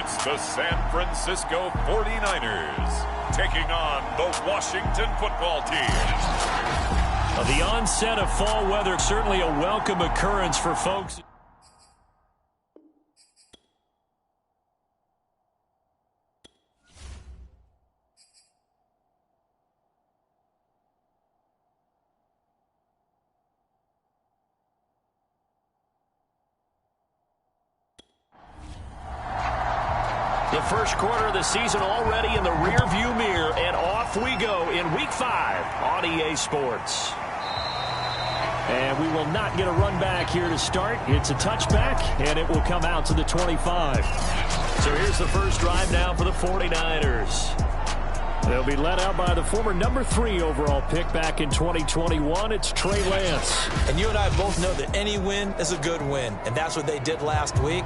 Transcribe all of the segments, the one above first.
It's the San Francisco 49ers taking on the Washington football team. The onset of fall weather, certainly a welcome occurrence for folks. The first quarter of the season already in the rearview mirror, and off we go in Week 5 on EA Sports. And we will not get a run back here to start. It's a touchback, and it will come out to the 25. So here's the first drive now for the 49ers. They'll be led out by the former number 3 overall pick back in 2021. It's Trey Lance. And you and I both know that any win is a good win, and that's what they did last week.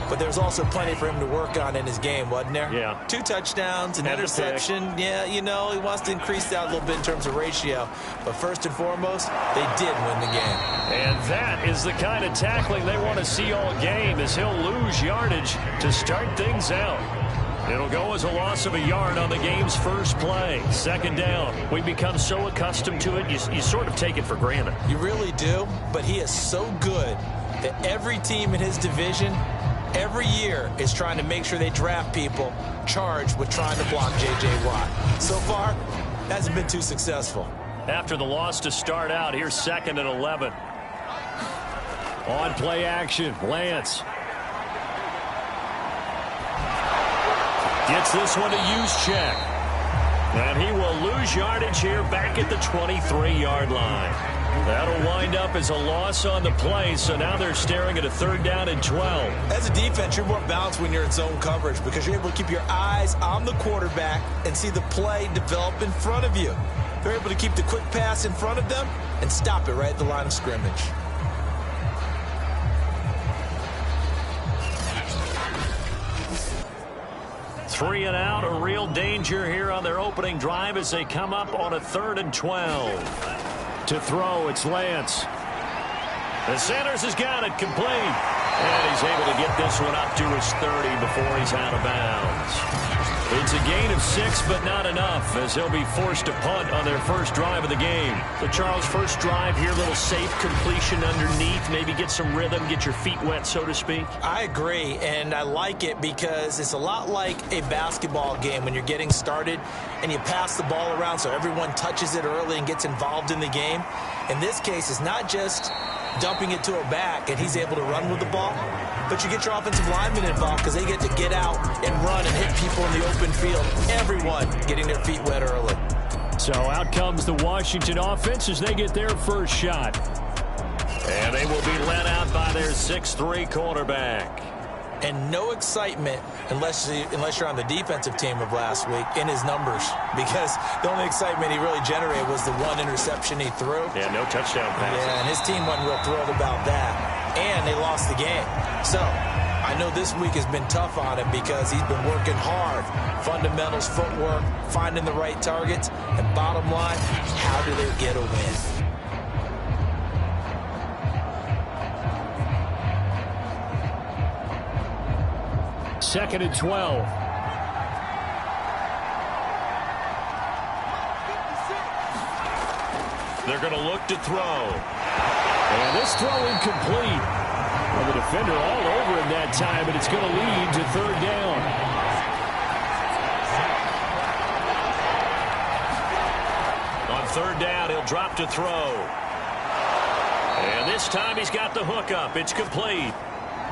But there's also plenty for him to work on in his game, wasn't there? Yeah. 2 touchdowns, an interception. Yeah, you know, he wants to increase that a little bit in terms of ratio. But first and foremost, they did win the game. And that is the kind of tackling they want to see all game, as he'll lose yardage to start things out. It'll go as a loss of a yard on the game's first play. Second down. We've become so accustomed to it, you sort of take it for granted. You really do, but he is so good that every team in his division every year is trying to make sure they draft people charged with trying to block J.J. Watt. So far, hasn't been too successful. After the loss to start out, here's 2nd and 11. On play action, Lance. Gets this one to Juszczyk. And he will lose yardage here back at the 23-yard line. That'll wind up as a loss on the play, so now they're staring at a 3rd down and 12. As a defense, you're more balanced when you're in zone coverage because you're able to keep your eyes on the quarterback and see the play develop in front of you. They're able to keep the quick pass in front of them and stop it right at the line of scrimmage. Three and out, a real danger here on their opening drive as they come up on a 3rd and 12. To throw, it's Lance. And Sanders has got it complete. And he's able to get this one up to his 30 before he's out of bounds. It's a gain of 6, but not enough, as he'll be forced to punt on their first drive of the game. So, Charles, first drive here, little safe completion underneath, maybe get some rhythm, get your feet wet, so to speak. I agree, and I like it because it's a lot like a basketball game when you're getting started and you pass the ball around so everyone touches it early and gets involved in the game. In this case, it's not just dumping it to a back and he's able to run with the ball, but you get your offensive linemen involved because they get to get out and run and hit people in the open field. Everyone getting their feet wet early. So out comes the Washington offense as they get their first shot. And they will be led out by their 6'3" quarterback. And no excitement unless you're on the defensive team of last week in his numbers, because the only excitement he really generated was the 1 interception he threw. Yeah, no touchdown pass. Yeah, and his team wasn't real thrilled about that. And they lost the game. So I know this week has been tough on him because he's been working hard. Fundamentals, footwork, finding the right targets. And bottom line, how do they get a win? 2nd and 12. They're going to look to throw. And this throw incomplete. Well, the defender all over him that time, but it's going to lead to 3rd down. On 3rd down, he'll drop to throw. And this time he's got the hook up. It's complete.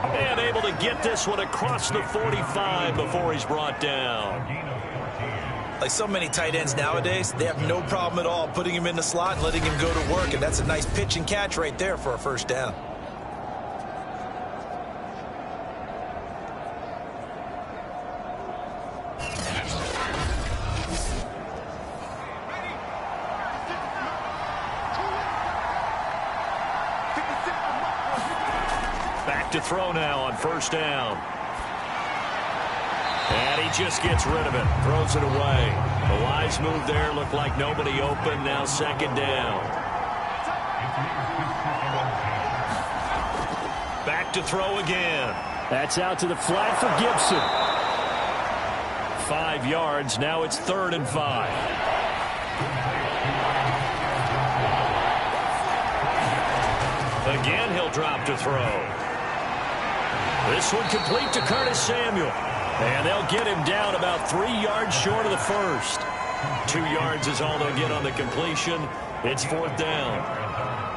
And able to get this one across the 45 before he's brought down. Like so many tight ends nowadays, they have no problem at all putting him in the slot and letting him go to work. And that's a nice pitch and catch right there for a 1st down. To throw now on 1st down. And he just gets rid of it. Throws it away. The wise move there. Looked like nobody open. Now 2nd down. Back to throw again. That's out to the flat for Gibson. 5 yards. Now it's 3rd and 5. Again, he'll drop to throw. This one complete to Curtis Samuel. And they'll get him down about 3 yards short of the first. 2 yards is all they'll get on the completion. It's 4th down.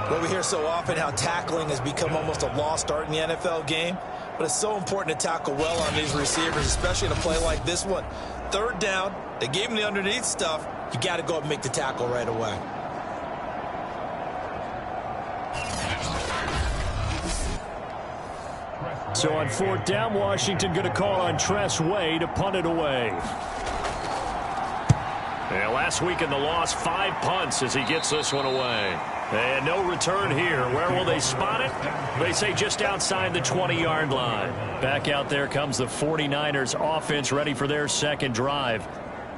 Well, we hear so often how tackling has become almost a lost art in the NFL game. But it's so important to tackle well on these receivers, especially in a play like this one. 3rd down, they gave him the underneath stuff. You got to go up and make the tackle right away. So on 4th down, Washington going to call on Tress Way to punt it away. Yeah, last week in the loss, 5 punts as he gets this one away. And no return here. Where will they spot it? They say just outside the 20-yard line. Back out there comes the 49ers offense ready for their second drive.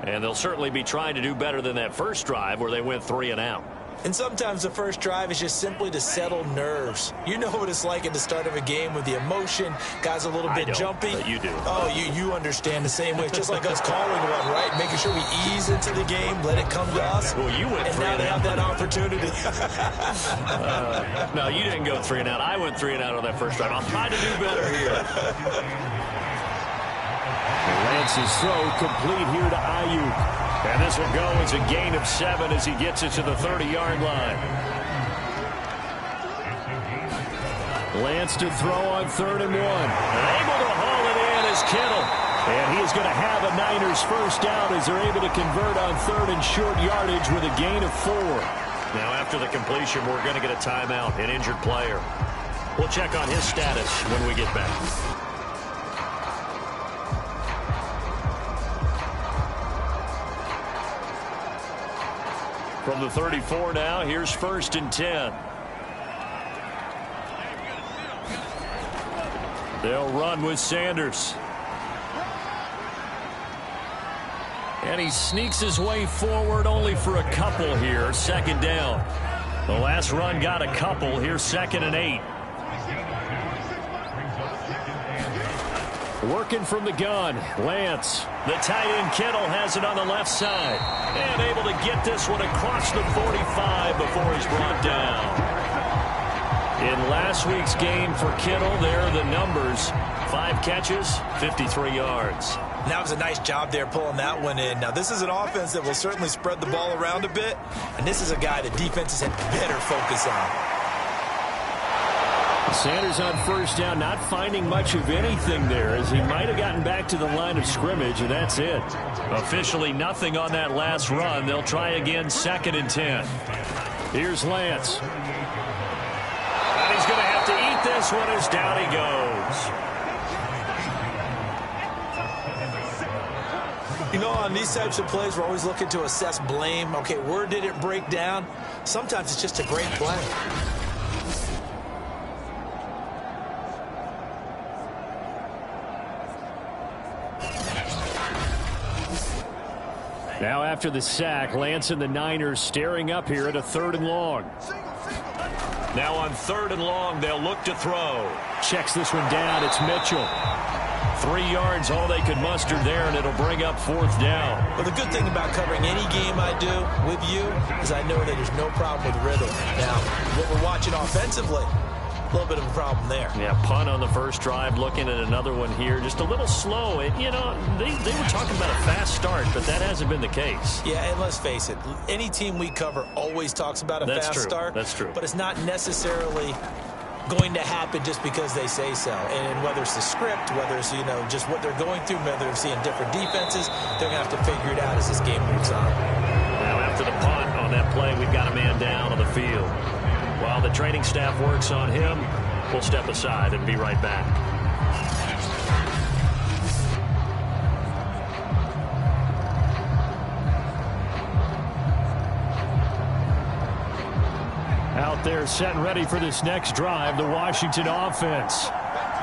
And they'll certainly be trying to do better than that first drive where they went 3 and out. And sometimes the first drive is just simply to settle nerves. You know what it's like at the start of a game with the emotion. Guys a little bit jumpy. But you do. Oh, you understand the same way. It's just like us calling one, right? Making sure we ease into the game, let it come to us. Well, you went 3 and now and they out. have that opportunity. No, you didn't go 3 and out. I went 3 and out on that first drive. I'll try to do better here. Lance's throw complete here to Ayuk. And this will go as a gain of 7 as he gets it to the 30-yard line. Lance to throw on 3rd and 1. And able to haul it in is Kittle. And he is going to have a Niners first down as they're able to convert on 3rd and short yardage with a gain of 4. Now after the completion, we're going to get a timeout, an injured player. We'll check on his status when we get back. From the 34 now, here's 1st and 10. They'll run with Sanders. And he sneaks his way forward only for a couple here. 2nd down. The last run got a couple. Here's 2nd and 8. Working from the gun, Lance. The tight end Kittle has it on the left side. And able to get this one across the 45 before he's brought down. In last week's game for Kittle, there are the numbers. 5 catches, 53 yards. That was a nice job there pulling that one in. Now, this is an offense that will certainly spread the ball around a bit. And this is a guy that defenses had better focus on. Sanders on 1st down, not finding much of anything there as he might have gotten back to the line of scrimmage, and that's it. Officially nothing on that last run. They'll try again 2nd and 10. Here's Lance. And he's going to have to eat this one as down he goes. You know, on these types of plays, we're always looking to assess blame. Okay, where did it break down? Sometimes it's just a great play. Now after the sack, Lance and the Niners staring up here at a 3rd and long. Now on 3rd and long, they'll look to throw. Checks this one down. It's Mitchell. 3 yards, all they could muster there, and it'll bring up 4th down. Well, the good thing about covering any game I do with you is I know that there's no problem with rhythm. Now, what we're watching offensively, a little bit of a problem there. Yeah, punt on the first drive, looking at another one here. Just a little slow. You know, they were talking about a fast start, but that hasn't been the case. Yeah, and let's face it, any team we cover always talks about a fast start. That's true. But it's not necessarily going to happen just because they say so. And whether it's the script, whether it's, you know, just what they're going through, whether they're seeing different defenses, they're going to have to figure it out as this game moves on. Now after the punt on that play, we've got a man down on the field. While the training staff works on him, we'll step aside and be right back. Out there set and ready for this next drive, the Washington offense.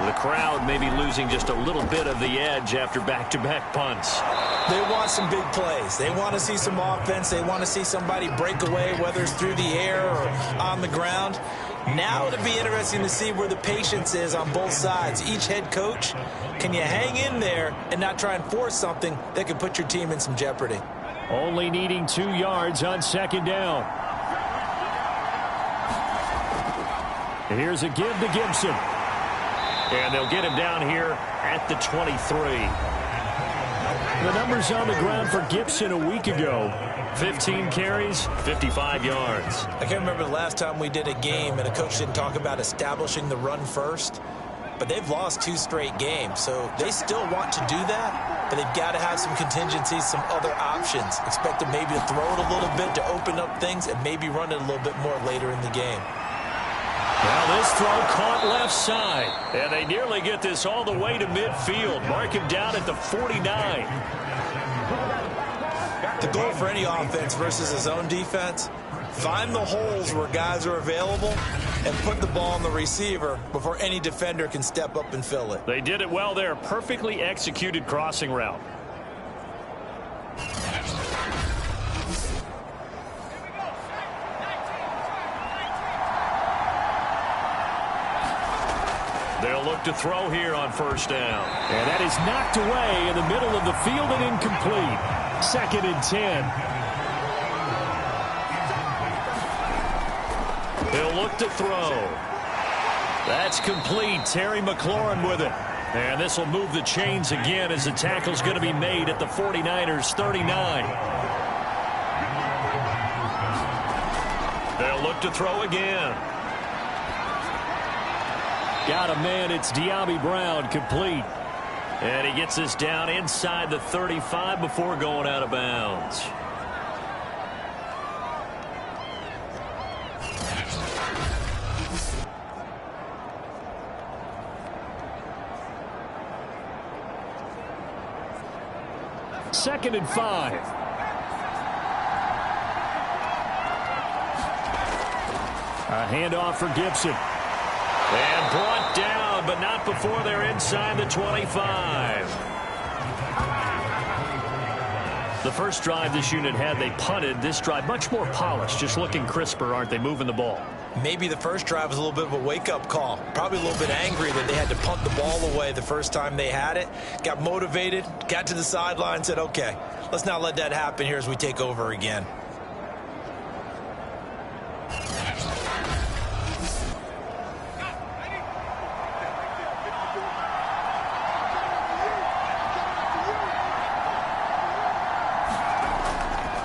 The crowd may be losing just a little bit of the edge after back-to-back punts. They want some big plays. They want to see some offense. They want to see somebody break away, whether it's through the air or on the ground. Now it'll be interesting to see where the patience is on both sides. Each head coach, can you hang in there and not try and force something that could put your team in some jeopardy? Only needing 2 yards on second down. And here's a give to Gibson. And they'll get him down here at the 23. The numbers on the ground for Gibson a week ago. 15 carries, 55 yards. I can't remember the last time we did a game and a coach didn't talk about establishing the run first. But they've lost 2 straight games, so they still want to do that, but they've got to have some contingencies, some other options. Expect them maybe to throw it a little bit to open up things and maybe run it a little bit more later in the game. Well, this throw caught left side, and they nearly get this all the way to midfield. Mark him down at the 49. The goal for any offense versus his own defense, find the holes where guys are available and put the ball on the receiver before any defender can step up and fill it. They did it well there. Perfectly executed crossing route. They'll look to throw here on first down. And that is knocked away in the middle of the field and incomplete. 2nd and 10. They'll look to throw. That's complete. Terry McLaurin with it. And this will move the chains again as the tackle's going to be made at the 49ers 39. They'll look to throw again. Got a man. It's De'Ami Brown, complete. And he gets this down inside the 35 before going out of bounds. Second and 5. A handoff for Gibson. And brought down, but not before they're inside the 25. The first drive this unit had, they punted. This drive, much more polished, just looking crisper, aren't they, moving the ball? Maybe the first drive was a little bit of a wake-up call. Probably a little bit angry that they had to punt the ball away the first time they had it. Got motivated, got to the sideline, said, okay, let's not let that happen here as we take over again.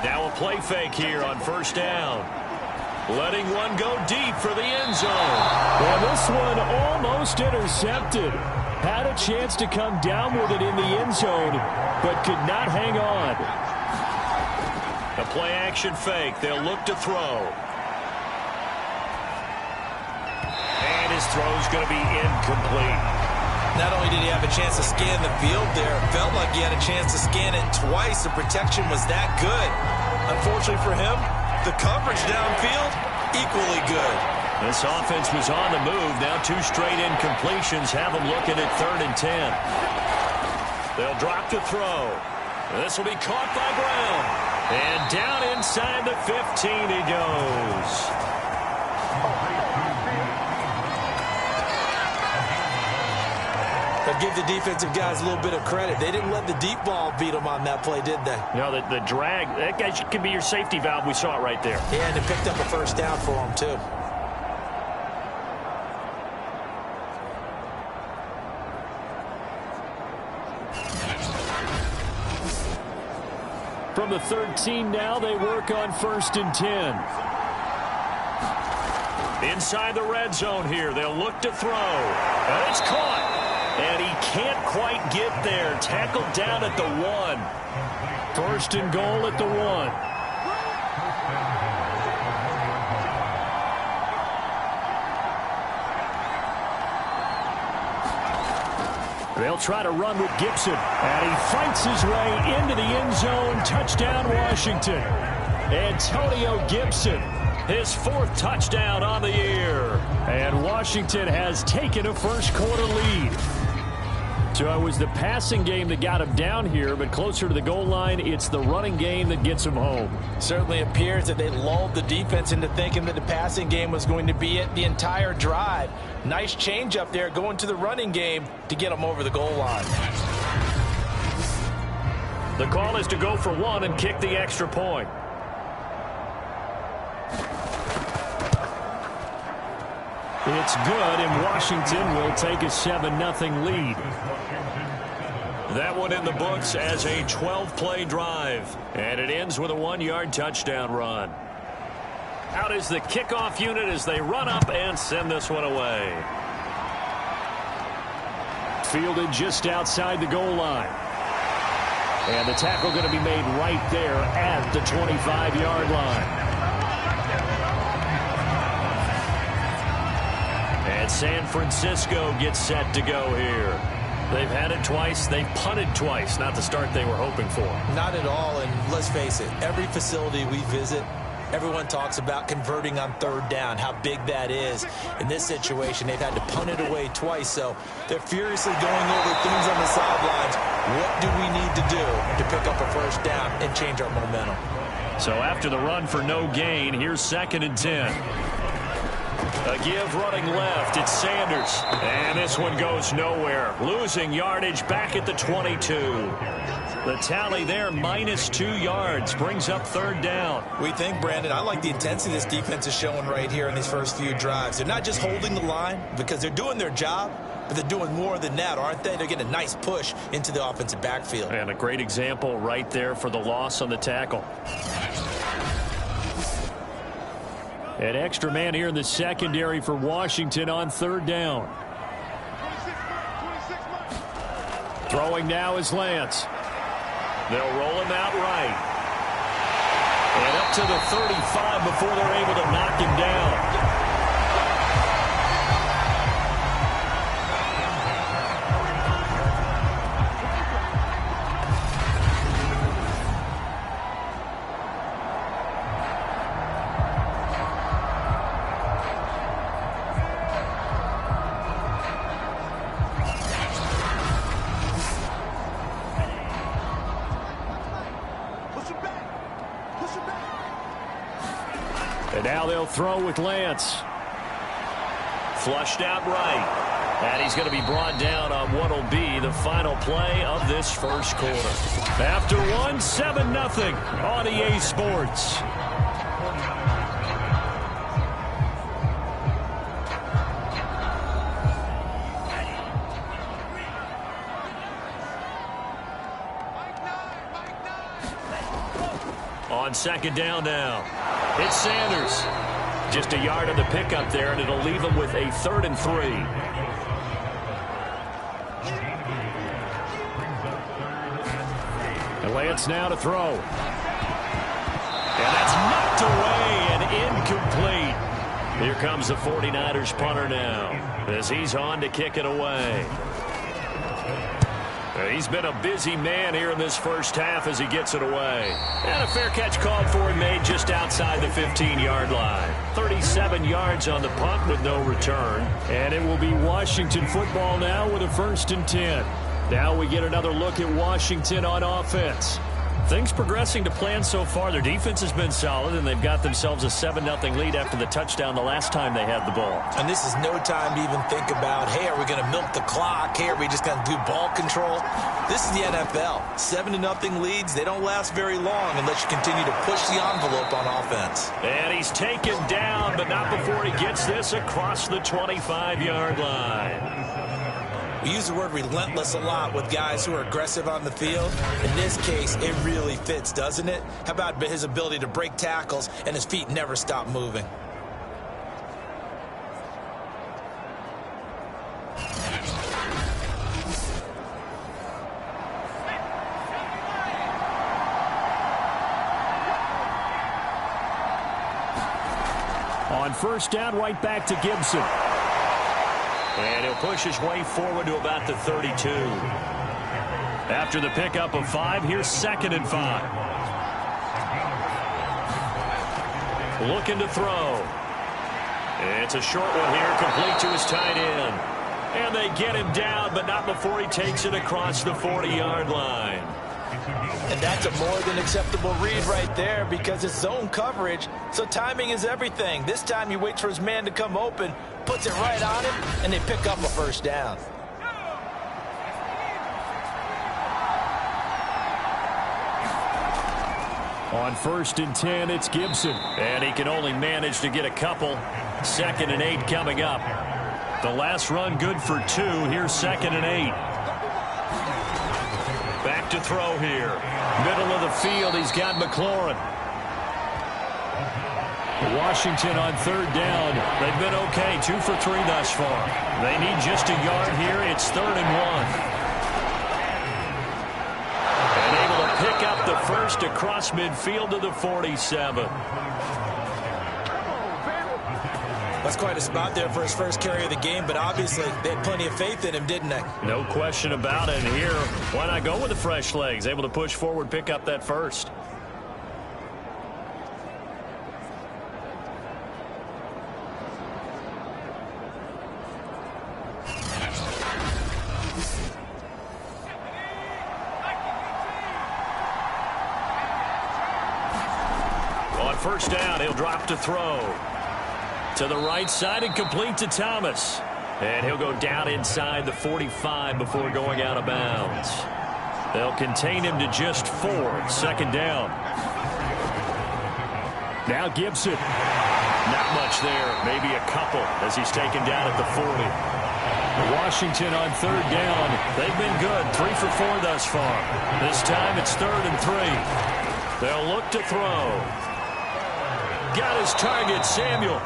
Now a play fake here on first down. Letting one go deep for the end zone. And this one almost intercepted. Had a chance to come down with it in the end zone, but could not hang on. A play action fake. They'll look to throw. And his throw's going to be incomplete. Not only did he have a chance to scan the field there, it felt like he had a chance to scan it twice. The protection was that good. Unfortunately for him, the coverage downfield, equally good. This offense was on the move. Now 2 straight incompletions have them looking at 3rd and 10. They'll drop to throw. This will be caught by Brown. And down inside the 15 he goes. But give the defensive guys a little bit of credit. They didn't let the deep ball beat them on that play, did they? No, the drag, that guy can be your safety valve. We saw it right there. Yeah, and it picked up a first down for them, too. From the 13 now, they work on 1st and 10. Inside the red zone here, they'll look to throw. And it's caught. And he can't quite get there. Tackled down at the 1. 1st and goal at the 1. They'll try to run with Gibson. And he fights his way into the end zone. Touchdown, Washington. Antonio Gibson, his 4th touchdown on the year. And Washington has taken a first quarter lead. So it was the passing game that got him down here, but closer to the goal line, it's the running game that gets him home. Certainly appears that they lulled the defense into thinking that the passing game was going to be it the entire drive. Nice change up there going to the running game to get them over the goal line. The call is to go for one and kick the extra point. It's good, and Washington will take a 7-0 lead. That one in the books as a 12-play drive. And it ends with a 1-yard touchdown run. Out is the kickoff unit as they run up and send this one away. Fielded just outside the goal line. And the tackle going to be made right there at the 25-yard line. And San Francisco gets set to go here. They've had it twice. They've punted twice. Not the start they were hoping for. Not at all, and let's face it, every facility we visit, everyone talks about converting on third down, how big that is. In this situation, they've had to punt it away twice, so they're furiously going over things on the sidelines. What do we need to do to pick up a first down and change our momentum? So after the run for no gain, here's 2nd and 10. A give running left. It's Sanders. And this one goes nowhere. Losing yardage back at the 22. The tally there, -2 yards. Brings up 3rd down. We think, Brandon, I like the intensity this defense is showing right here in these first few drives. They're not just holding the line because they're doing their job, but they're doing more than that, aren't they? They're getting a nice push into the offensive backfield. And a great example right there for the loss on the tackle. An extra man here in the secondary for Washington on 3rd down. Throwing now is Lance. They'll roll him out right. And up to the 35 before they're able to knock him down. And now they'll throw with Lance. Flushed out right. And he's going to be brought down on what will be the final play of this first quarter. After one, 7-0 on EA Sports. On 2nd down now. It's Sanders. Just a yard on the pickup there, and it'll leave him with a 3rd and 3. And Lance now to throw. And that's knocked away and incomplete. Here comes the 49ers punter now as he's on to kick it away. He's been a busy man here in this first half as he gets it away. And a fair catch called for him made just outside the 15-yard line. 37 yards on the punt with no return. And it will be Washington football now with a 1st and 10. Now we get another look at Washington on offense. Things progressing to plan so far. Their defense has been solid, and they've got themselves a 7-0 lead after the touchdown the last time they had the ball. And this is no time to even think about, hey, are we going to milk the clock? Hey, are we just going to do ball control? This is the NFL. 7-0 leads, they don't last very long unless you continue to push the envelope on offense. And he's taken down, but not before he gets this across the 25-yard line. We use the word relentless a lot with guys who are aggressive on the field. In this case, it really fits, doesn't it? How about his ability to break tackles and his feet never stop moving? On 1st down, right back to Gibson. And he'll push his way forward to about the 32. After the pickup of 5, here's 2nd and 5. Looking to throw. It's a short one here, complete to his tight end. And they get him down, but not before he takes it across the 40-yard line. And that's a more than acceptable read right there because it's zone coverage, so timing is everything. This time he waits for his man to come open, puts it right on him, and they pick up a first down. On 1st and 10, it's Gibson. And he can only manage to get a couple. 2nd and 8 coming up. The last run good for 2. Here's 2nd and 8. Back to throw here. Middle of the field, he's got McLaurin. Washington on 3rd down. They've been okay, 2 for 3 thus far. They need just a yard here. It's 3rd and 1. Pick up the first across midfield to the 47. That's quite a spot there for his first carry of the game, but obviously they had plenty of faith in him, didn't they? No question about it. And here, why not go with the fresh legs? Able to push forward, pick up that first. First down, he'll drop to throw. To the right side and complete to Thomas. And he'll go down inside the 45 before going out of bounds. They'll contain him to just 4. 2nd down. Now Gibson. Not much there. Maybe a couple as he's taken down at the 40. Washington on 3rd down. They've been good. 3 for 4 thus far. This time it's 3rd and 3. They'll look to throw. Got his target, Samuel.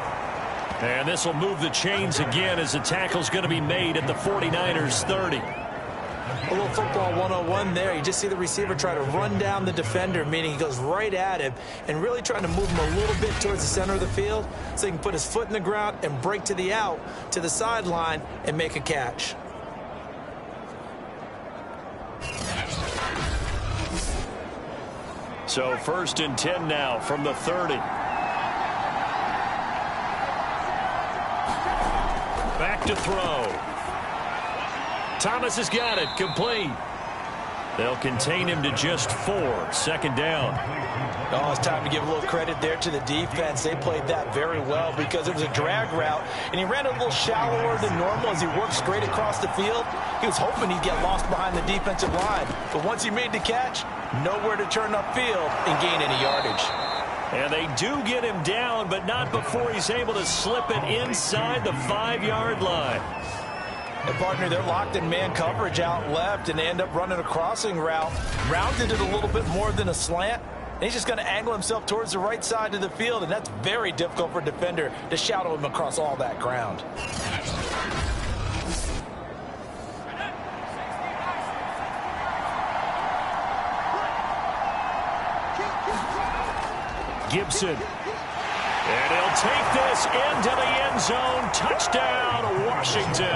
And this will move the chains again as the tackle's going to be made at the 49ers 30. A little football 101 there. You just see the receiver try to run down the defender, meaning he goes right at him and really trying to move him a little bit towards the center of the field so he can put his foot in the ground and break to the out, to the sideline, and make a catch. So 1st and 10 now from the 30. Back to throw. Thomas has got it. Complete. They'll contain him to just 4. 2nd down. Oh, it's time to give a little credit there to the defense. They played that very well because it was a drag route, and he ran a little shallower than normal as he worked straight across the field. He was hoping he'd get lost behind the defensive line, but once he made the catch, nowhere to turn upfield and gain any yardage. And they do get him down, but not before he's able to slip it inside the 5-yard line. And partner, they're locked in man coverage out left, and they end up running a crossing route. Rounded it a little bit more than a slant. And he's just going to angle himself towards the right side of the field, and that's very difficult for a defender to shadow him across all that ground. Gibson. And he'll take this into the end zone. Touchdown, Washington.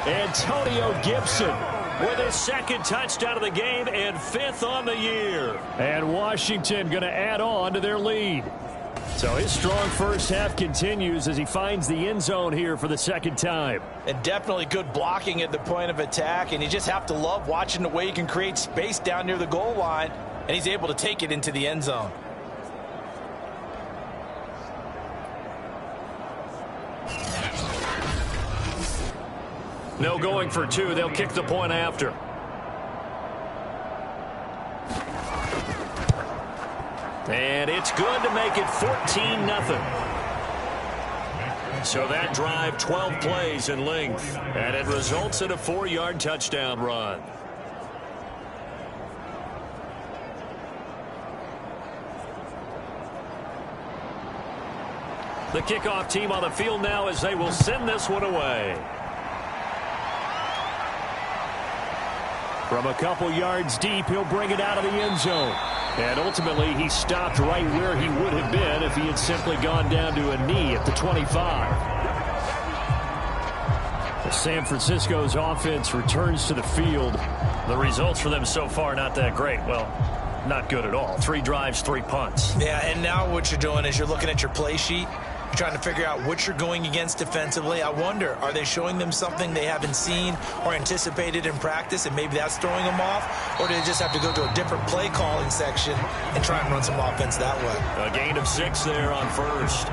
Antonio Gibson with his 2nd touchdown of the game and 5th on the year. And Washington going to add on to their lead. So his strong first half continues as he finds the end zone here for the 2nd time. And definitely good blocking at the point of attack, and you just have to love watching the way he can create space down near the goal line, and he's able to take it into the end zone. No going for 2. They'll kick the point after. And it's good to make it 14-0. So that drive, 12 plays in length. And it results in a 4-yard touchdown run. The kickoff team on the field now as they will send this one away. From a couple yards deep, he'll bring it out of the end zone. And ultimately, he stopped right where he would have been if he had simply gone down to a knee at the 25. San Francisco's offense returns to the field. The results for them so far, not that great. Well, not good at all. 3 drives, 3 punts. Yeah, and now what you're doing is you're looking at your play sheet. trying to figure out what you're going against defensively. I wonder, are they showing them something they haven't seen or anticipated in practice, and maybe that's throwing them off? Or do they just have to go to a different play calling section and try and run some offense that way? A gain of 6 there on first.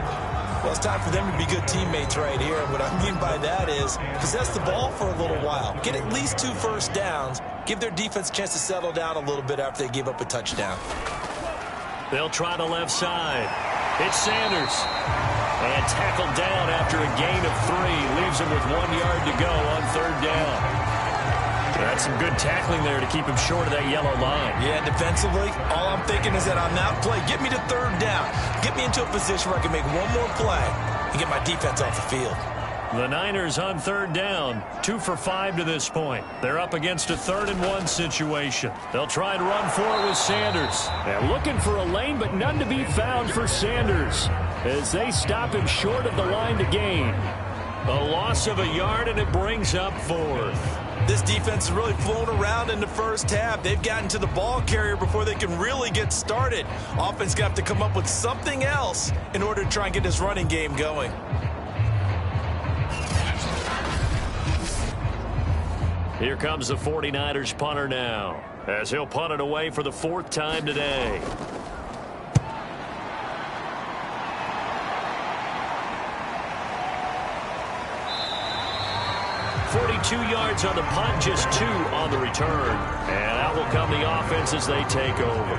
Well, it's time for them to be good teammates right here. And what I mean by that is possess the ball for a little while. Get at least 2 first downs. Give their defense a chance to settle down a little bit after they give up a touchdown. They'll try the left side. It's Sanders. And tackled down after a gain of 3. Leaves him with 1 yard to go on 3rd down. That's some good tackling there to keep him short of that yellow line. Yeah, defensively, all I'm thinking is that on that play, get me to 3rd down. Get me into a position where I can make one more play and get my defense off the field. The Niners on 3rd down, 2 for 5 to this point. They're up against a 3rd and 1 situation. They'll try and run for it with Sanders. They're looking for a lane, but none to be found for Sanders as they stop him short of the line to gain. A loss of a yard, and it brings up 4th. This defense has really flown around in the first half. They've gotten to the ball carrier before they can really get started. Offense got to come up with something else in order to try and get this running game going. Here comes the 49ers punter now, as he'll punt it away for the 4th time today. 42 yards on the punt, just 2 on the return. And out will come the offense as they take over.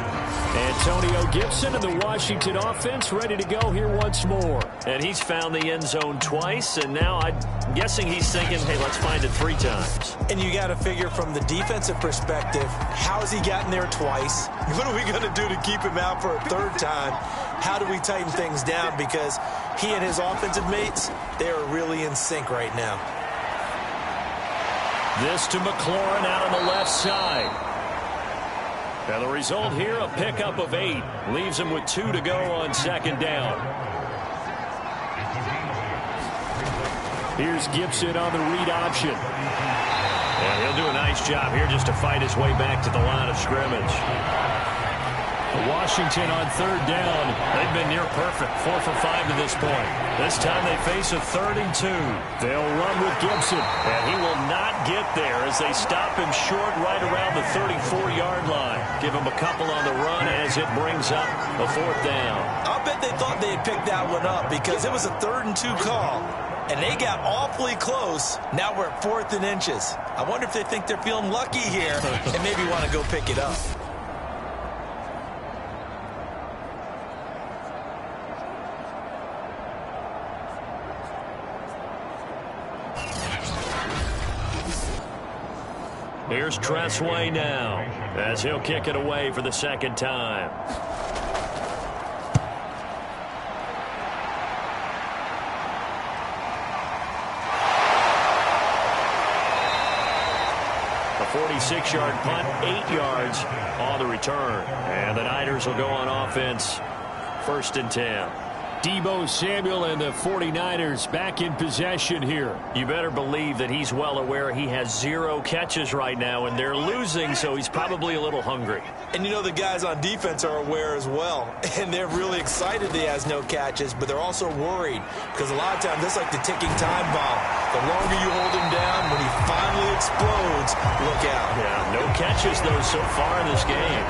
Antonio Gibson and the Washington offense ready to go here once more. And he's found the end zone twice, and now I'm guessing he's thinking, hey, let's find it 3 times. And you got to figure from the defensive perspective, how has he gotten there twice? What are we going to do to keep him out for a 3rd time? How do we tighten things down? Because he and his offensive mates, they are really in sync right now. This to McLaurin out on the left side. And the result here, a pickup of 8. Leaves him with 2 to go on 2nd down. Here's Gibson on the read option. And he'll do a nice job here just to fight his way back to the line of scrimmage. Washington on 3rd down. They've been near perfect, 4 for 5 to this point. This time they face a 3rd and 2. They'll run with Gibson, and he will not get there as they stop him short right around the 34-yard line. Give him a couple on the run as it brings up a 4th down. I'll bet they thought they had picked that one up because it was a 3rd and 2 call, and they got awfully close. Now we're at 4th and inches. I wonder if they think they're feeling lucky here and maybe want to go pick it up. Here's Tressway now, as he'll kick it away for the 2nd time. A 46-yard punt, 8 yards on the return. And the Niners will go on offense, 1st and 10. Deebo Samuel and the 49ers back in possession here. You better believe that he's well aware he has 0 catches right now, and they're losing, so he's probably a little hungry. And you know the guys on defense are aware as well, and they're really excited he has no catches, but they're also worried because a lot of times that's like the ticking time bomb. The longer you hold him down, when he finally explodes, look out. Yeah, no catches, though, so far in this game.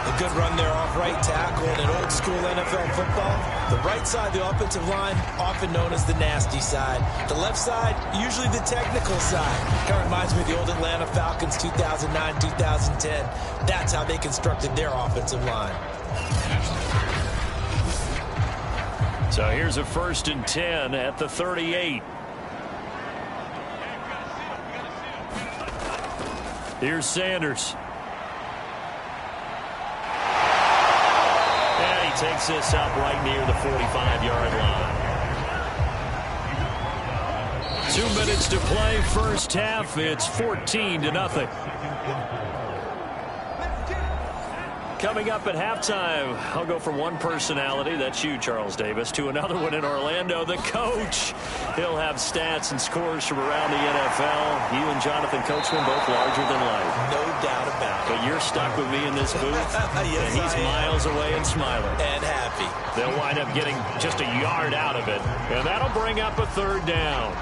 A good run there off right tackle in an old school NFL football. The right side of the offensive line, often known as the nasty side. The left side, usually the technical side. Kind of reminds me of the old Atlanta Falcons 2009, 2010. That's how they constructed their offensive line. So here's a 1st and 10 at the 38. Here's Sanders. Takes this up right near the 45-yard line. 2 minutes to play, 1st half. It's 14-0. Coming up at halftime, I'll go from one personality, that's you, Charles Davis, to another one in Orlando, the coach. He'll have stats and scores from around the NFL. You and Jonathan Coachman both larger than life. No doubt about it. But you're stuck with me in this booth, yes, and he's miles away and smiling. And happy. They'll wind up getting just a yard out of it, and that'll bring up a third down.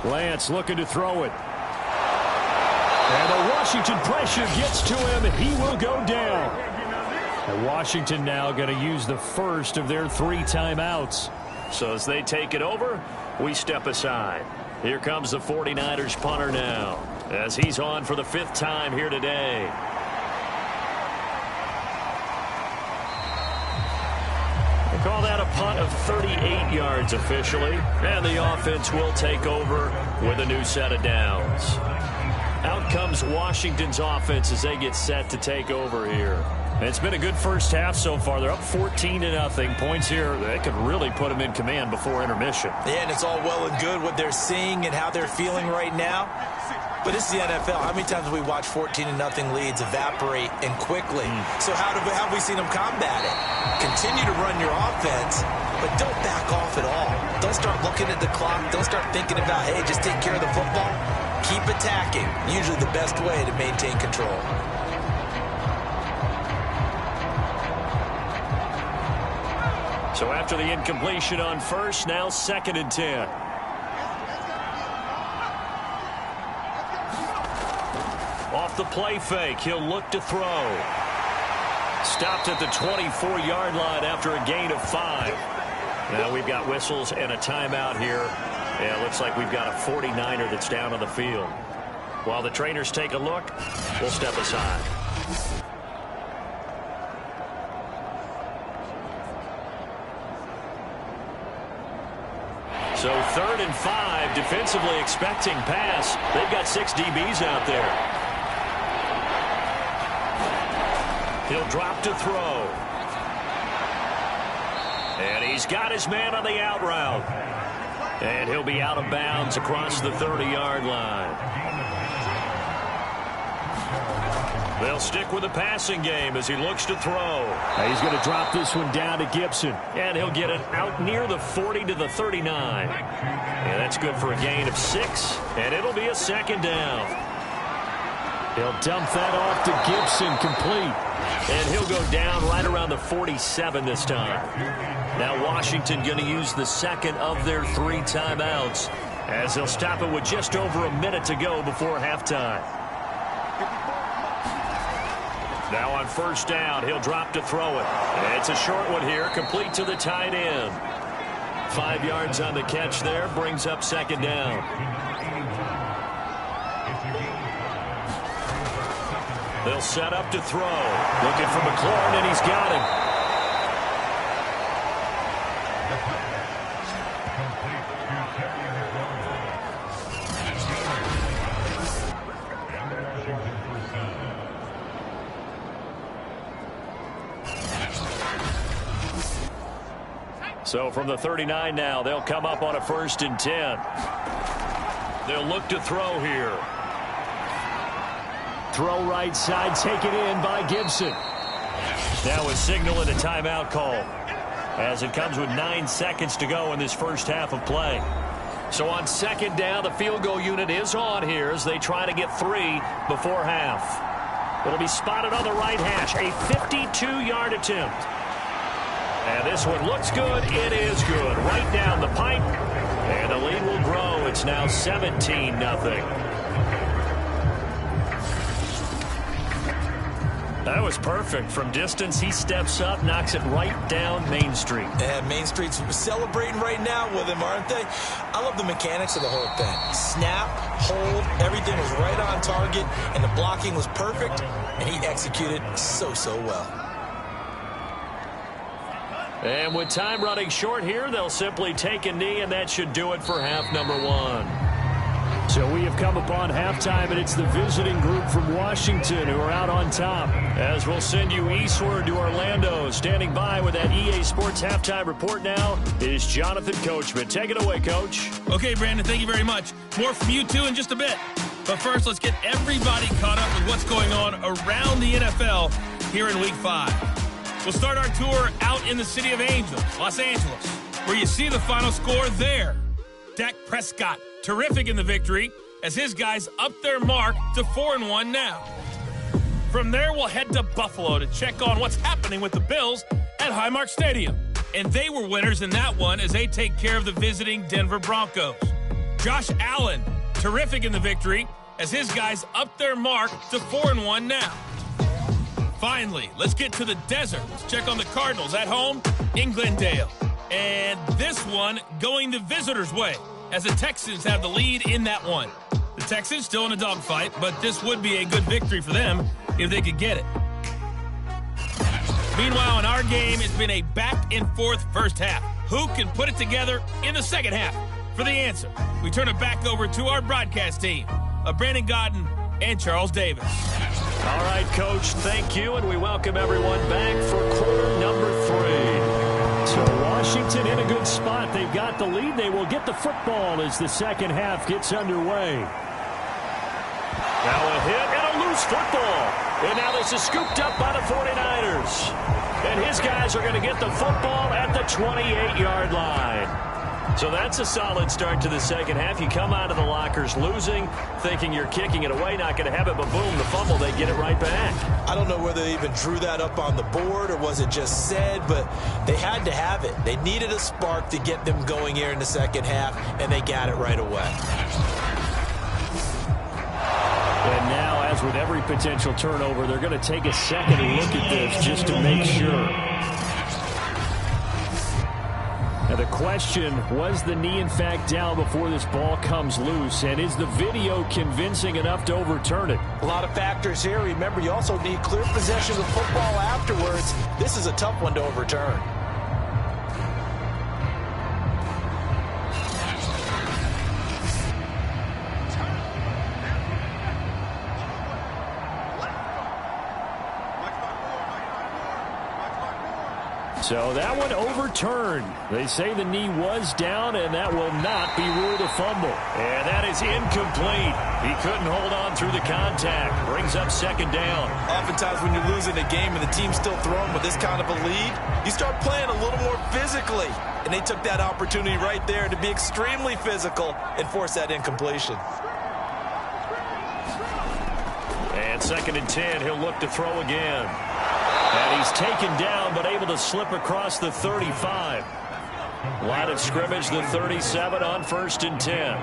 Lance looking to throw it. And the Washington pressure gets to him. He will go down. And Washington now going to use the first of their 3 timeouts. So as they take it over, we step aside. Here comes the 49ers punter now, as he's on for the 5th time here today. Call that a punt of 38 yards officially. And the offense will take over with a new set of downs. Out comes Washington's offense as they get set to take over here. It's been a good first half so far. They're up 14-0. Points here, they could really put them in command before intermission. Yeah, and it's all well and good what they're seeing and how they're feeling right now. But this is the NFL. How many times have we watched 14-0 leads evaporate and quickly? So how have we seen them combat it? Continue to run your offense, but don't back off at all. Don't start looking at the clock. Don't start thinking about, hey, just take care of the football. Keep attacking. Usually the best way to maintain control. So after the incompletion on first, now 2nd and 10. Off the play fake, he'll look to throw. Stopped at the 24-yard line after a gain of 5. Now we've got whistles and a timeout here. Yeah, it looks like we've got a 49er that's down on the field. While the trainers take a look, we'll step aside. So 3rd and 5, defensively expecting pass. They've got 6 DBs out there. He'll drop to throw. And he's got his man on the out route. And he'll be out of bounds across the 30-yard line. They'll stick with the passing game as he looks to throw. He's going to drop this one down to Gibson. And he'll get it out near the 40 to the 39. And that's good for a gain of 6. And it'll be a 2nd down. He'll dump that off to Gibson, complete. And he'll go down right around the 47 this time. Now Washington going to use the 2nd of their 3 timeouts as they'll stop it with just over a minute to go before halftime. Now on 1st down, he'll drop to throw it. It's a short one here, complete to the tight end. 5 yards on the catch there, brings up 2nd down. They'll set up to throw. Looking for McLaurin, and he's got him. So from the 39 now, they'll come up on a 1st and 10. They'll look to throw here. Throw right side, taken in by Gibson. Now a signal and a timeout call as it comes with 9 seconds to go in this first half of play. So on 2nd down, the field goal unit is on here as they try to get 3 before half. It'll be spotted on the right hash, a 52-yard attempt. And this one looks good. It is good. Right down the pipe. And the lead will grow. It's now 17-0. That was perfect. From distance, he steps up, knocks it right down Main Street. And Main Street's celebrating right now with him, aren't they? I love the mechanics of the whole thing. Snap, hold, everything was right on target, and the blocking was perfect, and he executed so well. And with time running short here, they'll simply take a knee, and that should do it for half number 1. So we have come upon halftime, and it's the visiting group from Washington who are out on top. As we'll send you eastward to Orlando. Standing by with that EA Sports halftime report now is Jonathan Coachman. Take it away, Coach. Okay, Brandon, thank you very much. More from you two in just a bit. But first, let's get everybody caught up with what's going on around the NFL here in Week 5. We'll start our tour out in the city of Angels, Los Angeles, where you see the final score there. Dak Prescott, terrific in the victory, as his guys up their mark to 4-1 now. From there, we'll head to Buffalo to check on what's happening with the Bills at Highmark Stadium. And they were winners in that one as they take care of the visiting Denver Broncos. Josh Allen, terrific in the victory, as his guys up their mark to 4-1 now. Finally, let's get to the desert. Let's check on the Cardinals at home in Glendale. And this one going the visitors' way, as the Texans have the lead in that one. The Texans still in a dogfight, but this would be a good victory for them if they could get it. Meanwhile, in our game, it's been a back-and-forth first half. Who can put it together in the second half? For the answer, we turn it back over to our broadcast team of Brandon Godden and Charles Davis. All right, Coach, thank you, and we welcome everyone back for quarter number 3. So Washington in a good spot. They've got the lead. They will get the football as the second half gets underway. Now a hit and a loose football. And now this is scooped up by the 49ers. And his guys are going to get the football at the 28-yard line. So that's a solid start to the second half. You come out of the lockers losing, thinking you're kicking it away, not going to have it, but boom, the fumble, they get it right back. I don't know whether they even drew that up on the board or was it just said, but they had to have it. They needed a spark to get them going here in the second half, and they got it right away. And now, as with every potential turnover, they're going to take a second look at this just to make sure. Now the question, was the knee in fact down before this ball comes loose? And is the video convincing enough to overturn it? A lot of factors here. Remember, you also need clear possession of football afterwards. This is a tough one to overturn. So that one overturned. They say the knee was down, and that will not be ruled a fumble. And that is incomplete. He couldn't hold on through the contact. Brings up second down. Oftentimes when you're losing a game and the team's still throwing with this kind of a lead, you start playing a little more physically. And they took that opportunity right there to be extremely physical and force that incompletion. And 2nd and 10, he'll look to throw again. And he's taken down, but able to slip across the 35. Line of scrimmage, the 37 on 1st and 10.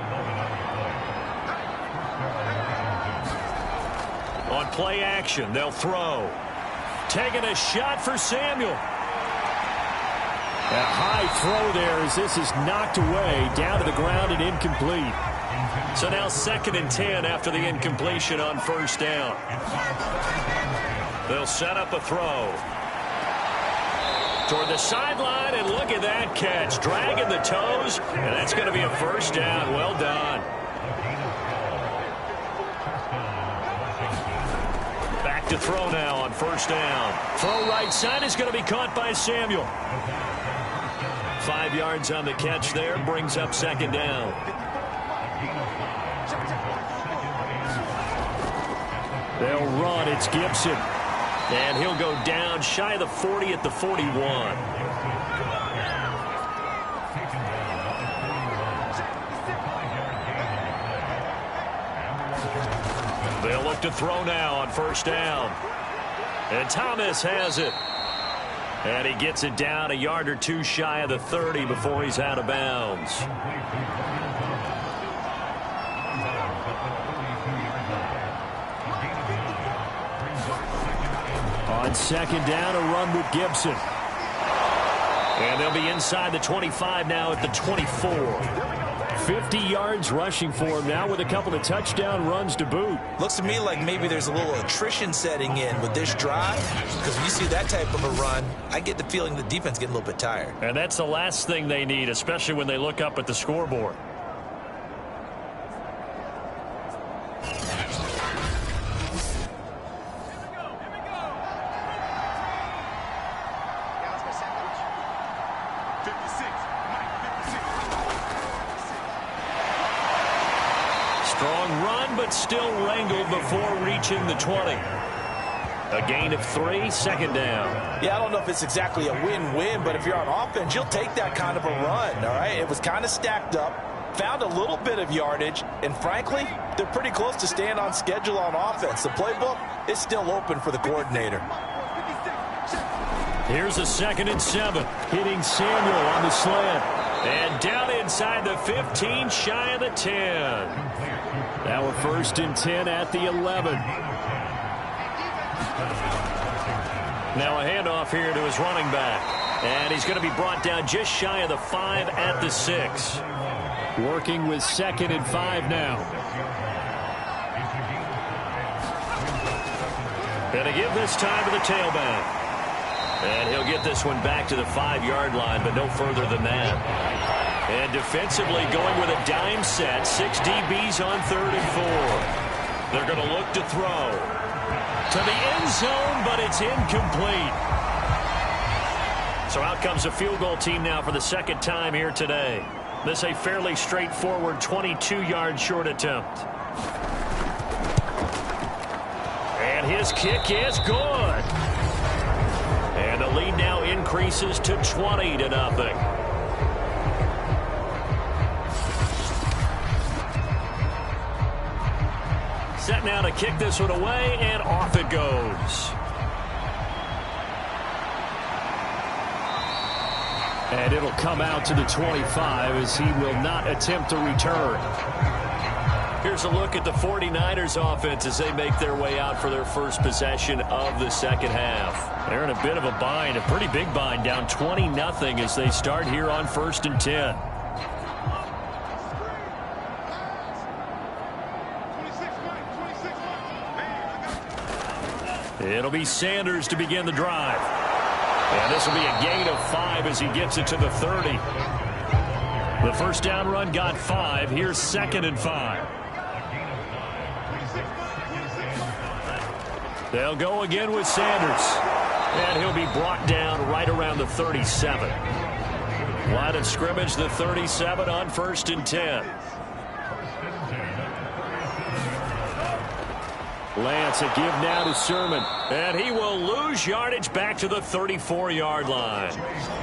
On play action, they'll throw. Taking a shot for Samuel. A high throw there as this is knocked away, down to the ground and incomplete. So now 2nd and 10 after the incompletion on 1st down. They'll set up a throw. Toward the sideline, and look at that catch. Dragging the toes, and that's going to be a 1st down. Well done. Back to throw now on 1st down. Throw right side is going to be caught by Samuel. 5 yards on the catch there, brings up 2nd down. They'll run. It's Gibson. And he'll go down shy of the 40 at the 41. They'll look to throw now on 1st down. And Thomas has it. And he gets it down a yard or two shy of the 30 before he's out of bounds. On 2nd down, a run with Gibson. And they'll be inside the 25 now at the 24. 50 yards rushing for him now with a couple of touchdown runs to boot. Looks to me like maybe there's a little attrition setting in with this drive, because when you see that type of a run, I get the feeling the defense getting a little bit tired. And that's the last thing they need, especially when they look up at the scoreboard. Strong run, but still wrangled before reaching the 20. A gain of 3, second down. Yeah, I don't know if it's exactly a win-win, but if you're on offense, you'll take that kind of a run, all right? It was kind of stacked up, found a little bit of yardage, and frankly, they're pretty close to staying on schedule on offense. The playbook is still open for the coordinator. Here's a 2nd and 7, hitting Samuel on the slant. And down inside the 15, shy of the 10. Now a 1st and 10 at the 11. Now a handoff here to his running back. And he's going to be brought down just shy of the 5 at the 6. Working with 2nd and 5 now. And to give this time to the tailback. And he'll get this one back to the 5-yard line, but no further than that. And defensively going with a dime set. 6 DBs on 3rd and 4. They're going to look to throw. To the end zone, but it's incomplete. So out comes a field goal team now for the 2nd time here today. This a fairly straightforward 22-yard short attempt. And his kick is good. And the lead now increases to 20-0. Set now to kick this one away, and off it goes. And it'll come out to the 25 as he will not attempt to return. Here's a look at the 49ers offense as they make their way out for their first possession of the second half. They're in a bit of a bind, a pretty big bind, down 20-0 as they start here on 1st and 10. It'll be Sanders to begin the drive. And this will be a gain of 5 as he gets it to the 30. The first down run got 5. Here's 2nd and 5. They'll go again with Sanders. And he'll be brought down right around the 37. Line of scrimmage, the 37 on 1st and 10. Lance, a give now to Sermon. And he will lose yardage back to the 34-yard line.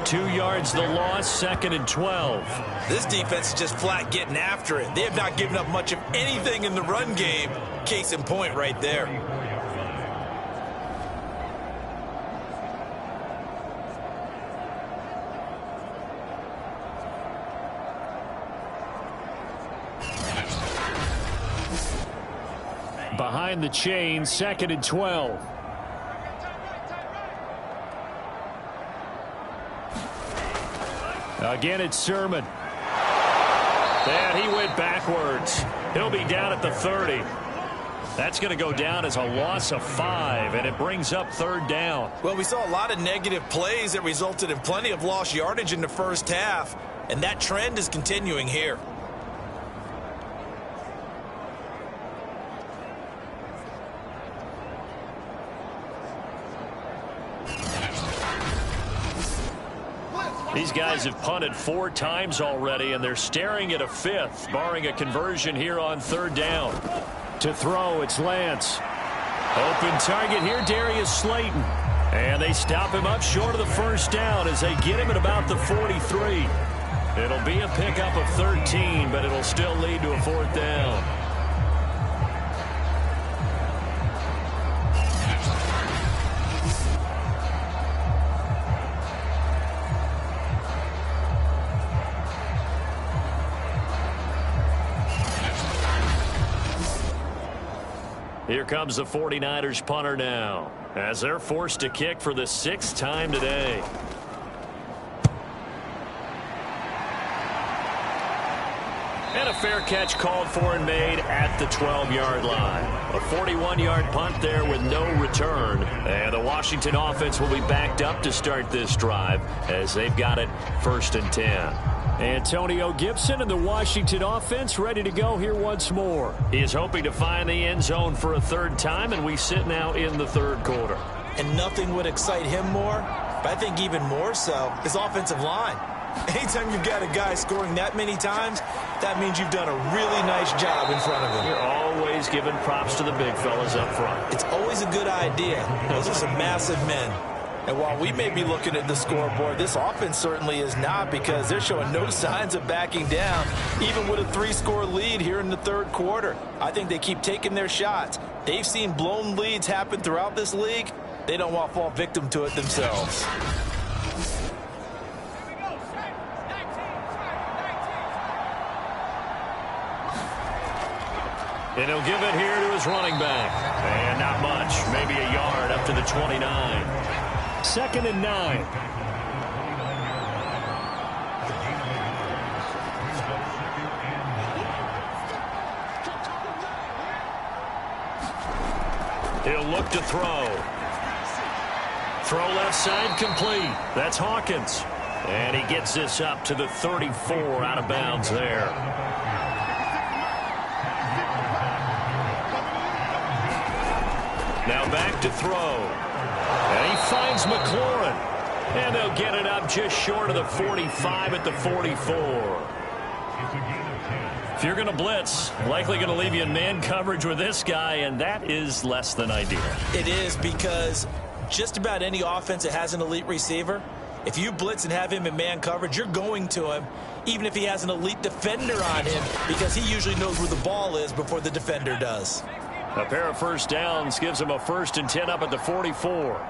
2 yards the loss, 2nd and 12. This defense is just flat getting after it. They have not given up much of anything in the run game. Case in point right there. Behind the chain, 2nd and 12. Again, it's Sermon. And he went backwards. He'll be down at the 30. That's going to go down as a loss of 5, and it brings up 3rd down. Well, we saw a lot of negative plays that resulted in plenty of lost yardage in the first half, and that trend is continuing here. These guys have punted 4 times already, and they're staring at a 5th, barring a conversion here on 3rd down. To throw, it's Lance. Open target here, Darius Slayton. And they stop him up short of the first down as they get him at about the 43. It'll be a pickup of 13, but it'll still lead to a 4th down. Here comes the 49ers punter now, as they're forced to kick for the 6th time today. And a fair catch called for and made at the 12-yard line. A 41-yard punt there with no return. And the Washington offense will be backed up to start this drive as they've got it 1st and 10. Antonio Gibson and the Washington offense ready to go here once more. He is hoping to find the end zone for a 3rd time, and we sit now in the 3rd quarter. And nothing would excite him more, but I think even more so, his offensive line. Anytime you've got a guy scoring that many times, that means you've done a really nice job in front of him. You're always giving props to the big fellas up front. It's always a good idea. Those are some massive men. And while we may be looking at the scoreboard, this offense certainly is not, because they're showing no signs of backing down, even with a 3-score lead here in the third quarter. I think they keep taking their shots. They've seen blown leads happen throughout this league. They don't want to fall victim to it themselves. And he'll give it here to his running back. And not much, maybe a yard up to the 29. 2nd and 9. He'll look to throw. Throw left side complete. That's Hawkins. And he gets this up to the 34 out of bounds there. Now back to throw. And he finds McLaurin. And they'll get it up just short of the 45 at the 44. If you're going to blitz, likely going to leave you in man coverage with this guy, and that is less than ideal. It is, because just about any offense that has an elite receiver, if you blitz and have him in man coverage, you're going to him, even if he has an elite defender on him, because he usually knows where the ball is before the defender does. A pair of first downs gives him a 1st and 10 up at the 44.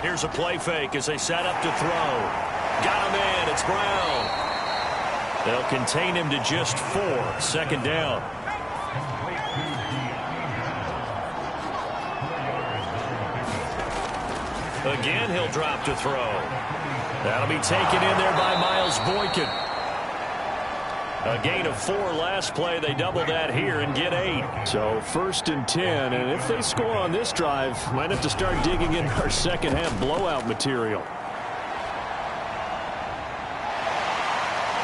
Here's a play fake as they set up to throw. Got him in. It's Brown. They'll contain him to just 4. 2nd down. Again, he'll drop to throw. That'll be taken in there by Miles Boykin. A gain of 4 last play. They double that here and get 8. So 1st and 10, and if they score on this drive, might have to start digging in our second half blowout material.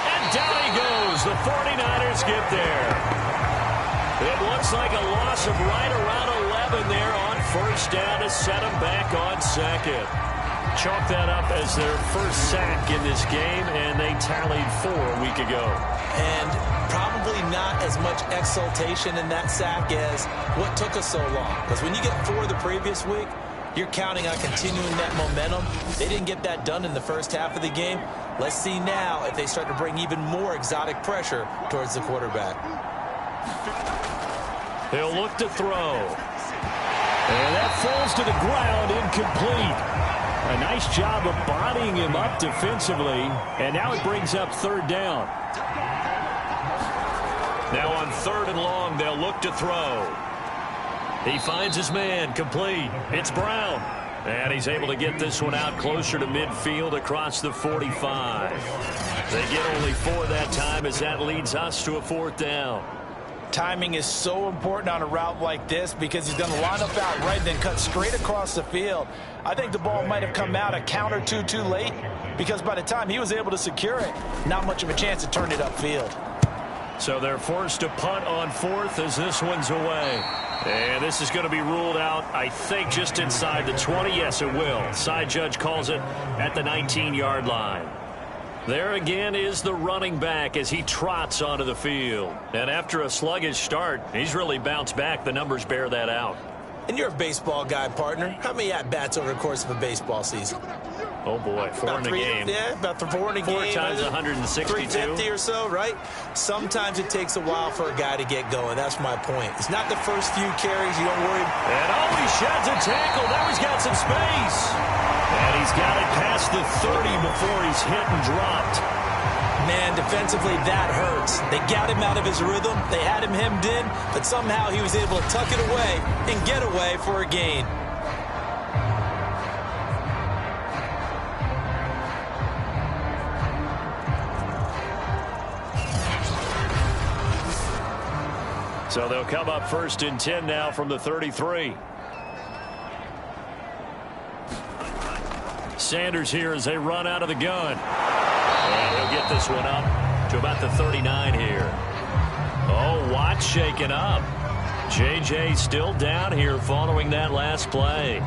And down he goes. The 49ers get there. It looks like a loss of right around 11 there on 1st down to set them back on 2nd. Chalk that up as their first sack in this game, and they tallied 4 a week ago. And probably not as much exultation in that sack as what took us so long. Because when you get 4 the previous week, you're counting on continuing that momentum. They didn't get that done in the first half of the game. Let's see now if they start to bring even more exotic pressure towards the quarterback. He'll look to throw. And that falls to the ground, incomplete. A nice job of bodying him up defensively, and now it brings up 3rd down. Now on 3rd and long, they'll look to throw. He finds his man, complete. It's Brown. And he's able to get this one out closer to midfield across the 45. They get only 4 that time as that leads us to a 4th down. Timing is so important on a route like this, because he's going to line up out right and then cut straight across the field. I think the ball might have come out a count or two too late, because by the time he was able to secure it, not much of a chance to turn it upfield. So they're forced to punt on 4th as this one's away. And this is going to be ruled out, I think, just inside the 20. Yes, it will. Side judge calls it at the 19-yard line. There again is the running back as he trots onto the field. And after a sluggish start, he's really bounced back. The numbers bear that out. And you're a baseball guy, partner. How many at-bats over the course of a baseball season? Oh, boy, 4 in a game. Yeah, about 4 in a game. 4 times 162. 350 or so, right? Sometimes it takes a while for a guy to get going. That's my point. It's not the first few carries. You don't worry. And he sheds a tackle. Now he's got some space. And he's got it past the 30 before he's hit and dropped. Man, defensively, that hurts. They got him out of his rhythm. They had him hemmed in, but somehow he was able to tuck it away and get away for a gain. So they'll come up 1st and 10 now from the 33. Sanders here as they run out of the gun. And he'll get this one up to about the 39 here. Oh, Watt shaken up. J.J. still down here following that last play.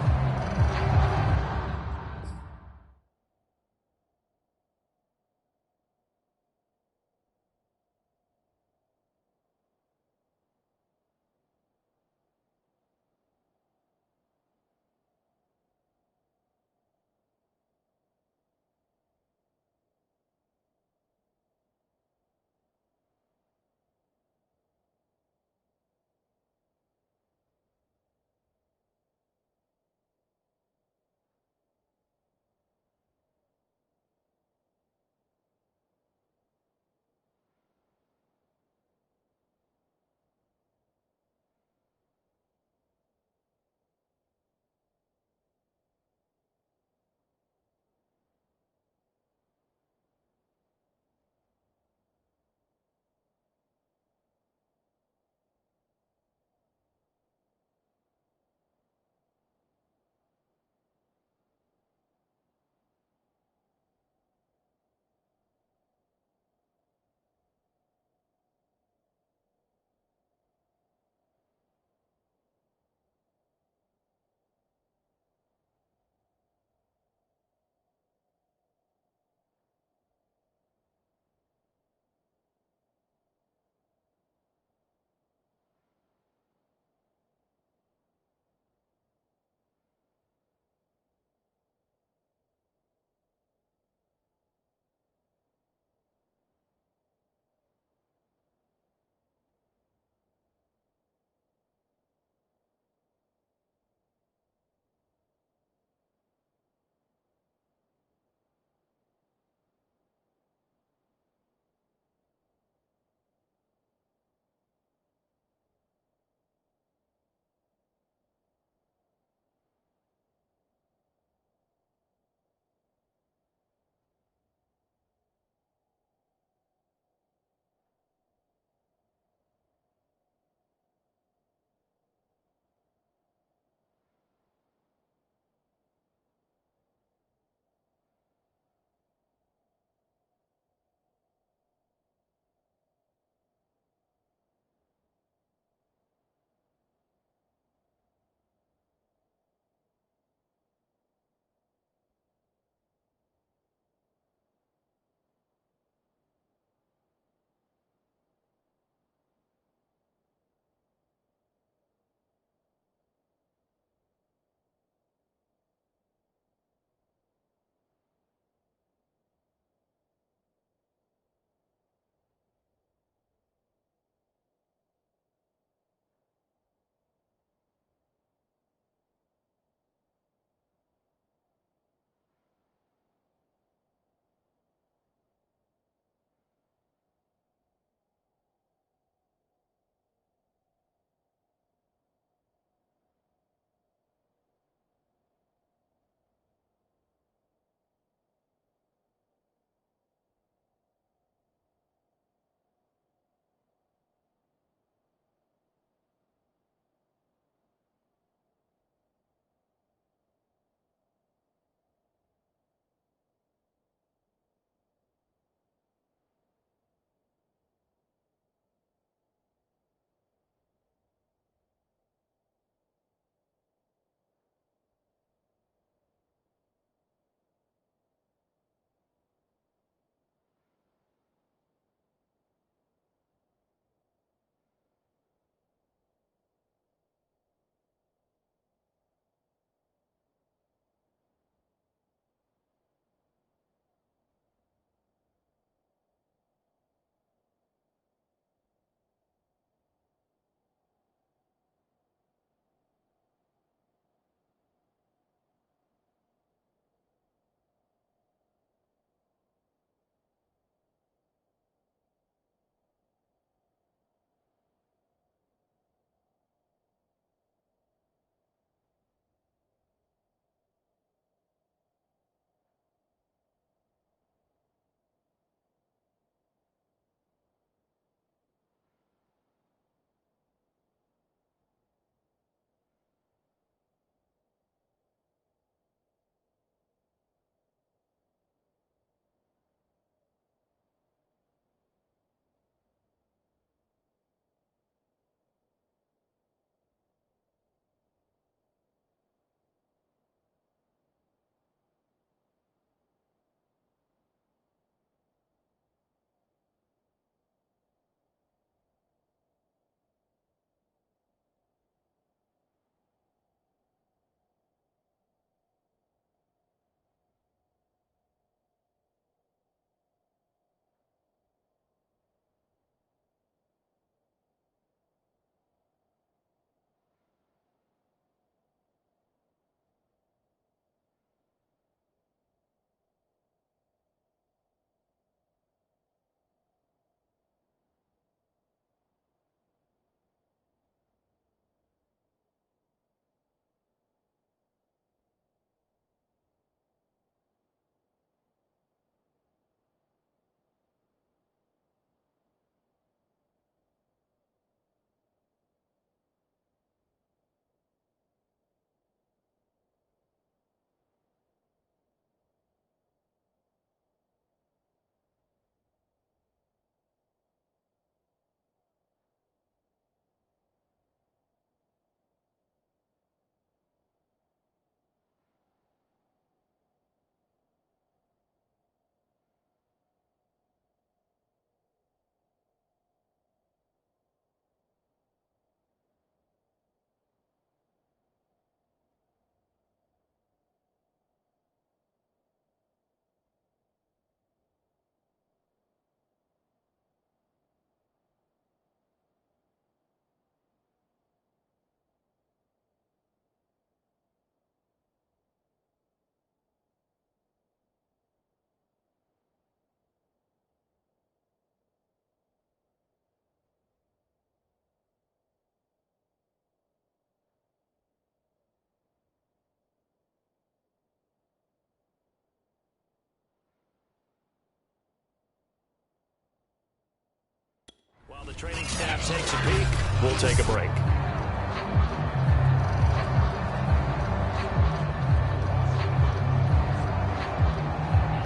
training staff takes a peek, we'll take a break.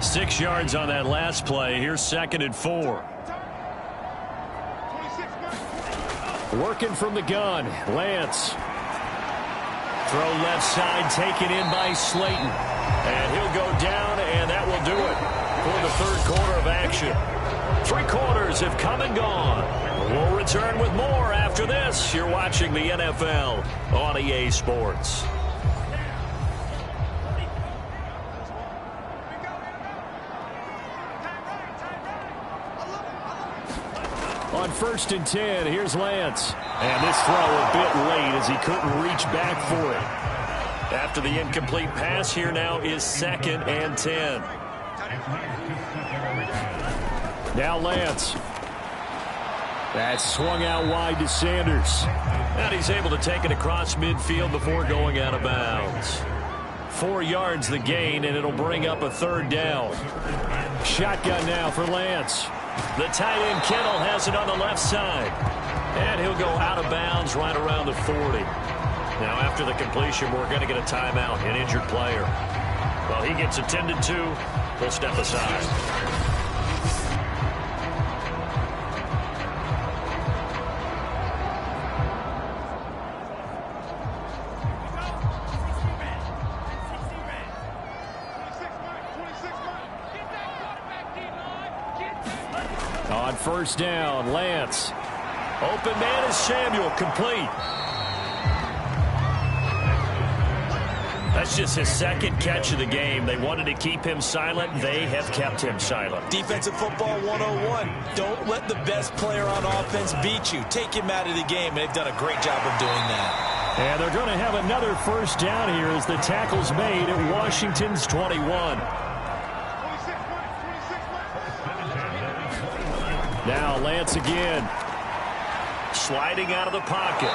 Six yards on that last play. Here's 2nd and 4. Working from the gun, Lance. Throw left side, taken in by Slayton. And he'll go down, and that will do it for the third quarter of action. 3 quarters have come and gone. We'll return with more after this. You're watching the NFL on EA Sports. On 1st and 10, here's Lance. And this throw a bit late as he couldn't reach back for it. After the incomplete pass, here now is 2nd and 10. Now Lance. That's swung out wide to Sanders. And he's able to take it across midfield before going out of bounds. 4 yards the gain, and it'll bring up a 3rd down. Shotgun now for Lance. The tight end Kittle has it on the left side. And he'll go out of bounds right around the 40. Now after the completion, we're going to get a timeout, an injured player. Well, he gets attended to. We'll step aside. On 1st down, Lance. Open man is Samuel, complete. That's just his 2nd catch of the game. They wanted to keep him silent. They have kept him silent. Defensive football 101. Don't let the best player on offense beat you. Take him out of the game, and they've done a great job of doing that. And they're going to have another 1st down here as the tackle's made at Washington's 21. Now Lance again. Sliding out of the pocket.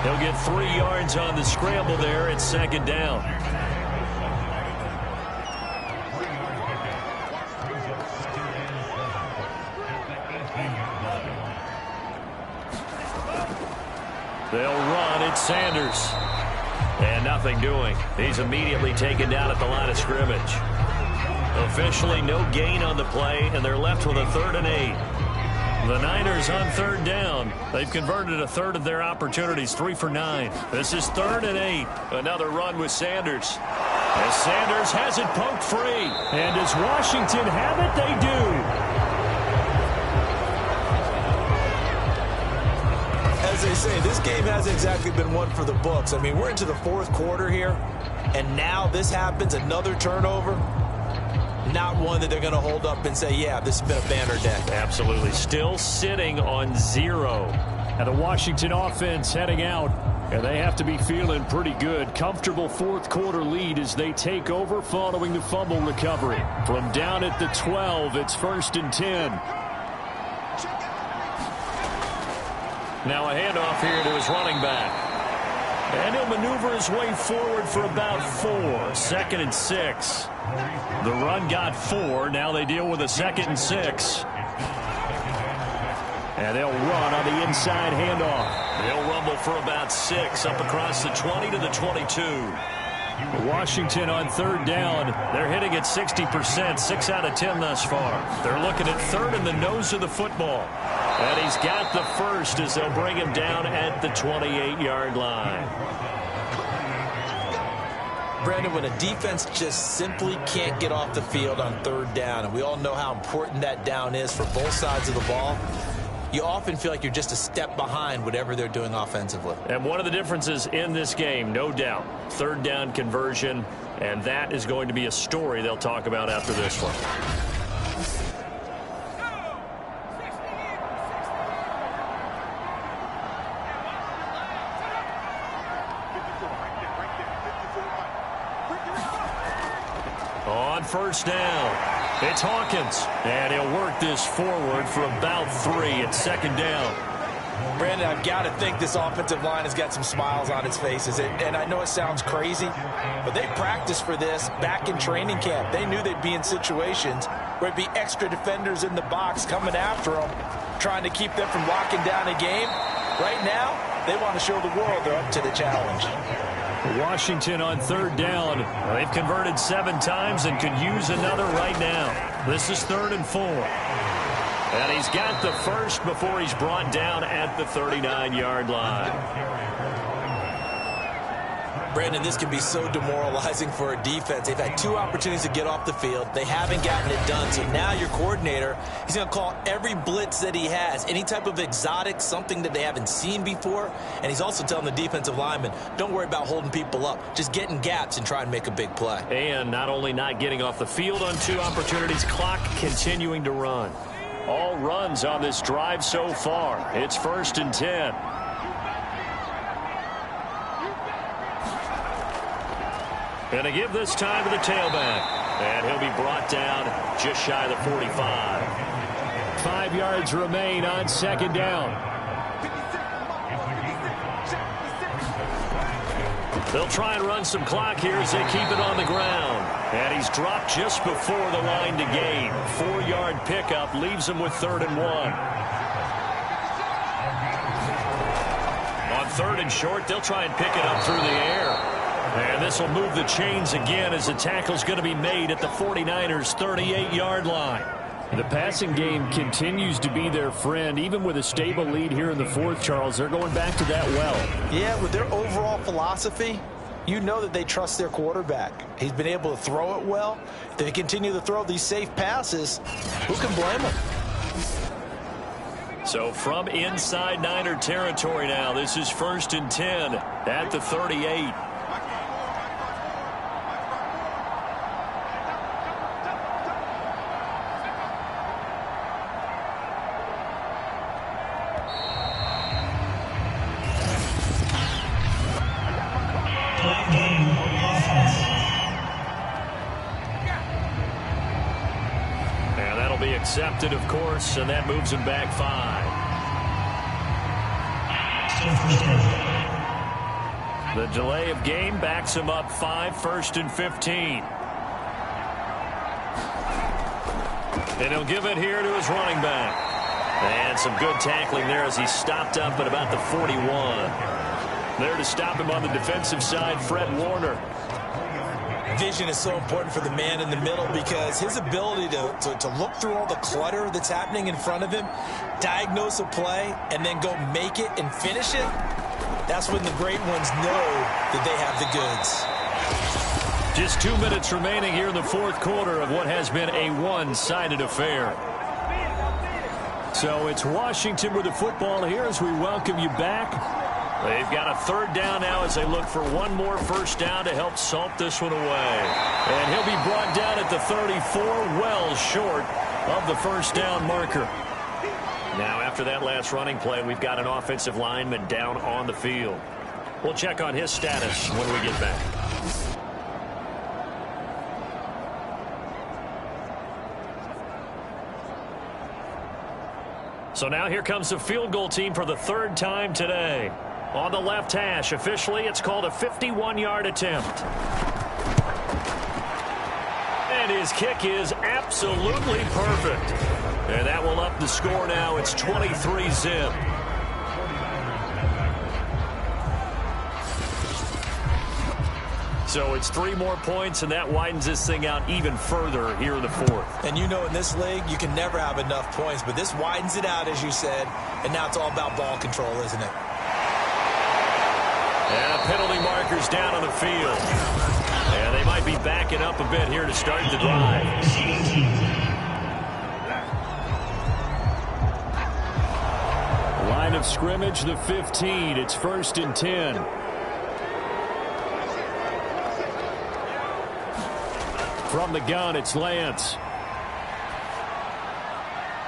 He'll get 3 yards on the scramble there at 2nd down. They'll run at Sanders. And nothing doing. He's immediately taken down at the line of scrimmage. Officially no gain on the play, and they're left with a 3rd and 8. The Niners on 3rd down. They've converted a 1/3 of their opportunities, 3 for 9. This is 3rd and 8. Another run with Sanders. As Sanders has it poked free. And does Washington have it? They do. As they say, this game hasn't exactly been one for the books. I mean, we're into the 4th quarter here, and now this happens, another turnover. Not one that they're going to hold up and say, yeah, this has been a banner day. Absolutely. Still sitting on 0. And the Washington offense heading out. And they have to be feeling pretty good. Comfortable 4th quarter lead as they take over following the fumble recovery. From down at the 12, it's 1st and 10. Now a handoff here to his running back. And he'll maneuver his way forward for about 4. 2nd and 6. The run got 4. Now they deal with a 2nd and 6. And they'll run on the inside handoff. They'll rumble for about 6 up across the 20 to the 22. Washington on 3rd down. They're hitting at 60%, 6 out of 10 thus far. They're looking at 3rd in the nose of the football. And he's got the 1st as they'll bring him down at the 28-yard line. Brandon, when a defense just simply can't get off the field on 3rd down, and we all know how important that down is for both sides of the ball, you often feel like you're just a step behind whatever they're doing offensively. And one of the differences in this game, no doubt, 3rd down conversion, and that is going to be a story they'll talk about after this one. On 1st down, it's Hawkins. And he'll work this forward for about 3 at 2nd down. Brandon, I've got to think this offensive line has got some smiles on its faces. And I know it sounds crazy, but they practiced for this back in training camp. They knew they'd be in situations where it'd be extra defenders in the box coming after them. trying to keep them from locking down a game. Right now, they want to show the world they're up to the challenge. Washington on third down. They've converted 7 times and could use another right now. This is 3rd and 4. And he's got the first before he's brought down at the 39-yard line. Brandon, this can be so demoralizing for a defense. They've had 2 opportunities to get off the field. They haven't gotten it done. So now your coordinator, he's going to call every blitz that he has, any type of exotic, something that they haven't seen before. And he's also telling the defensive linemen, don't worry about holding people up. Just get in gaps and try and make a big play. And not only not getting off the field on 2 opportunities, clock continuing to run. All runs on this drive so far. It's 1st and 10. Going to give this time to the tailback. And he'll be brought down just shy of the 45. 5 yards remain on 2nd down. They'll try and run some clock here as they keep it on the ground. And he's dropped just before the line to gain. 4-yard pickup leaves him with 3rd and 1. On 3rd and short, they'll try and pick it up through the air. And this will move the chains again as the tackle's going to be made at the 49ers' 38-yard line. The passing game continues to be their friend. Even with a stable lead here in the 4th, Charles, they're going back to that well. Yeah, with their overall philosophy, you know that they trust their quarterback. He's been able to throw it well. If they continue to throw these safe passes, who can blame them? So from inside Niner territory now, this is 1st and 10 at the 38. Accepted, of course, and that moves him back 5. The delay of game backs him up 5, 1st and 15. And he'll give it here to his running back. And some good tackling there as he stopped up at about the 41. There to stop him on the defensive side, Fred Warner. Vision is so important for the man in the middle because his ability to look through all the clutter that's happening in front of him, diagnose a play, and then go make it and finish it, that's when the great ones know that they have the goods. Just 2 minutes remaining here in the 4th quarter of what has been a one-sided affair. So it's Washington with the football here as we welcome you back. They've got a 3rd down now as they look for one more 1st down to help salt this one away. And he'll be brought down at the 34, well short of the 1st down marker. Now after that last running play, we've got an offensive lineman down on the field. We'll check on his status when we get back. So now here comes the field goal team for the 3rd time today. On the left hash, officially, it's called a 51-yard attempt. And his kick is absolutely perfect. And that will up the score now. It's 23-zip. So it's 3 more points, and that widens this thing out even further here in the 4th. And you know in this league, you can never have enough points, but this widens it out, as you said, and now it's all about ball control, isn't it? And penalty markers down on the field. And they might be backing up a bit here to start the drive. Line of scrimmage, the 15. It's 1st and 10. From the gun, it's Lance.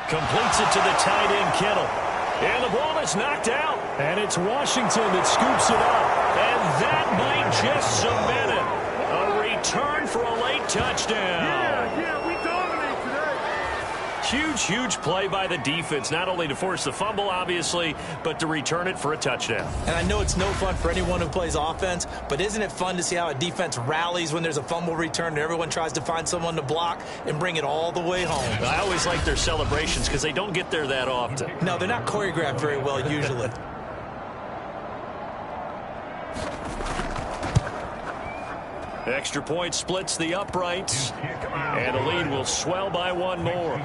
Completes it to the tight end, Kittle. And the ball is knocked out. And it's Washington that scoops it up. And that might just cement it. A return for a late touchdown. Yeah, we dominate today. huge play by the defense, not only to force the fumble, obviously, but to return it for a touchdown. And I know it's no fun for anyone who plays offense, but isn't it fun to see how a defense rallies when there's a fumble return and everyone tries to find someone to block and bring it all the way home? I always like their celebrations because they don't get there that often. No, they're not choreographed very well usually. Extra point splits the uprights, and the lead will swell by one more.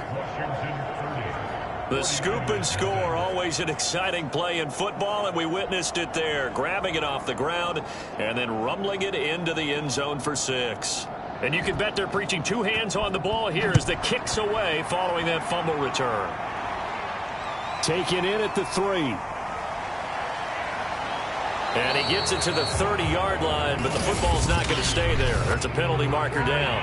The scoop and score, always an exciting play in football, and we witnessed it there, grabbing it off the ground and then rumbling it into the end zone for 6. And you can bet they're preaching 2 hands on the ball here as the kick's away following that fumble return. Taken in at the 3. And he gets it to the 30-yard line, but the football's not going to stay there. There's a penalty marker down.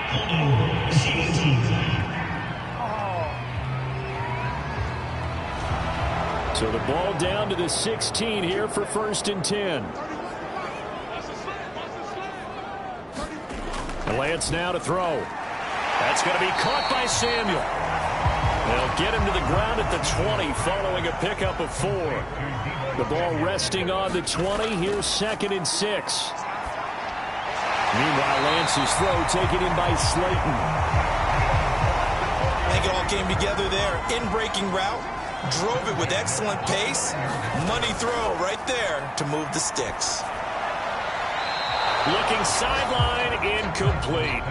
So the ball down to the 16 here for 1st and 10. Lance now to throw. That's going to be caught by Samuel. They'll get him to the ground at the 20 following a pickup of 4. The ball resting on the 20. Here's 2nd and 6. Meanwhile, Lance's throw taken in by Slayton. I think it all came together there. In-breaking route. Drove it with excellent pace. Money throw right there to move the sticks. Looking sideline, incomplete.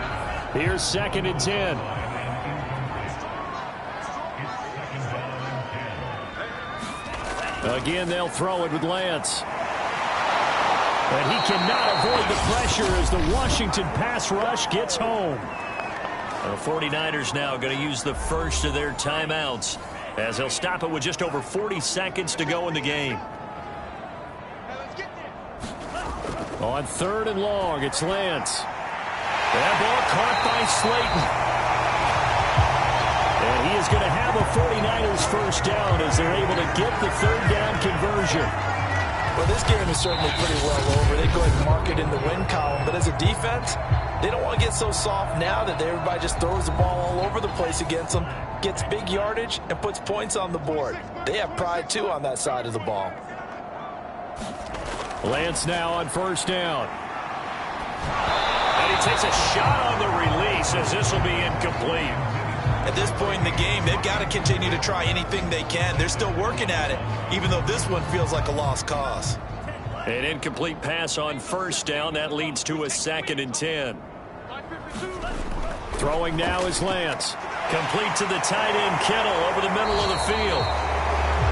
Here's 2nd and 10. Again, they'll throw it with Lance. And he cannot avoid the pressure as the Washington pass rush gets home. The 49ers now going to use the first of their timeouts as they'll stop it with just over 40 seconds to go in the game. On 3rd and long, it's Lance. That ball caught by Slayton. And he is going to have a 49ers first down as they're able to get the 3rd down conversion. Well, this game is certainly pretty well over. They go ahead and mark it in the win column. But as a defense, they don't want to get so soft now that everybody just throws the ball all over the place against them, gets big yardage, and puts points on the board. They have pride, too, on that side of the ball. Lance now on 1st down. And he takes a shot on the release as this will be incomplete. At this point in the game, they've got to continue to try anything they can. They're still working at it, even though this one feels like a lost cause. An incomplete pass on 1st down. That leads to a 2nd and 10. Throwing now is Lance. Complete to the tight end, Kittle, over the middle of the field.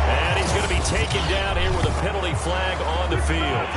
And he's going to be taken down here with a penalty flag on the field.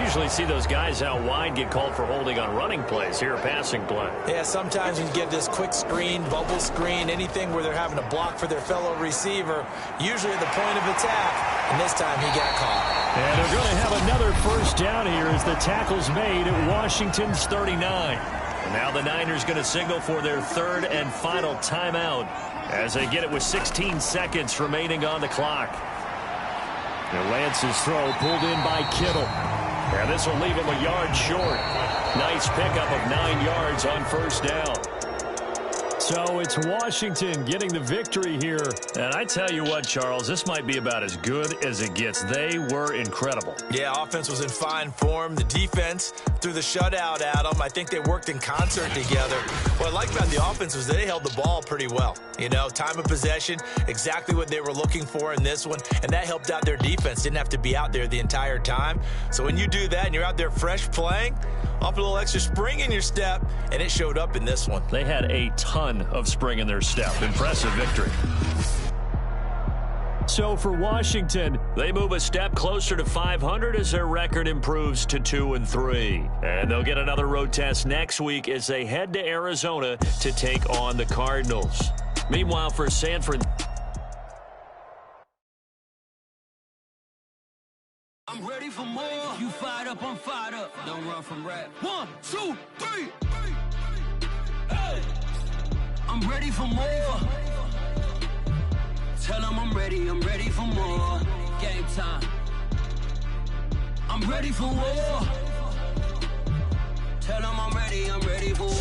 Usually see those guys out wide get called for holding on running plays. Here, a passing play. Yeah, sometimes when you get this quick screen, bubble screen, anything where they're having to block for their fellow receiver, usually at the point of attack, and this time he got caught. And they're going to have another first down here as the tackle's made at Washington's 39. And now the Niners going to signal for their 3rd and final timeout as they get it with 16 seconds remaining on the clock. And Lance's throw pulled in by Kittle. And this will leave him a yard short. Nice pickup of 9 yards on 1st down. So it's Washington getting the victory here. And I tell you what, Charles, this might be about as good as it gets. They were incredible. Yeah, offense was in fine form. The defense threw the shutout at them. I think they worked in concert together. What I like about the offense was they held the ball pretty well. You know, time of possession, exactly what they were looking for in this one. And that helped out their defense. Didn't have to be out there the entire time. So when you do that and you're out there fresh playing, off a little extra spring in your step, and it showed up in this one. They had a ton of spring in their step. Impressive victory. So for Washington, they move a step closer to 500 as their record improves to 2-3. And they'll get another road test next week as they head to Arizona to take on the Cardinals. Meanwhile, for San Francisco, I'm ready for more. You fired up, I'm fired up. Don't run from rap. 1, 2, 3. Hey. I'm ready for more. Tell them I'm ready for more. Game time. I'm ready for war. Tell them I'm ready for war.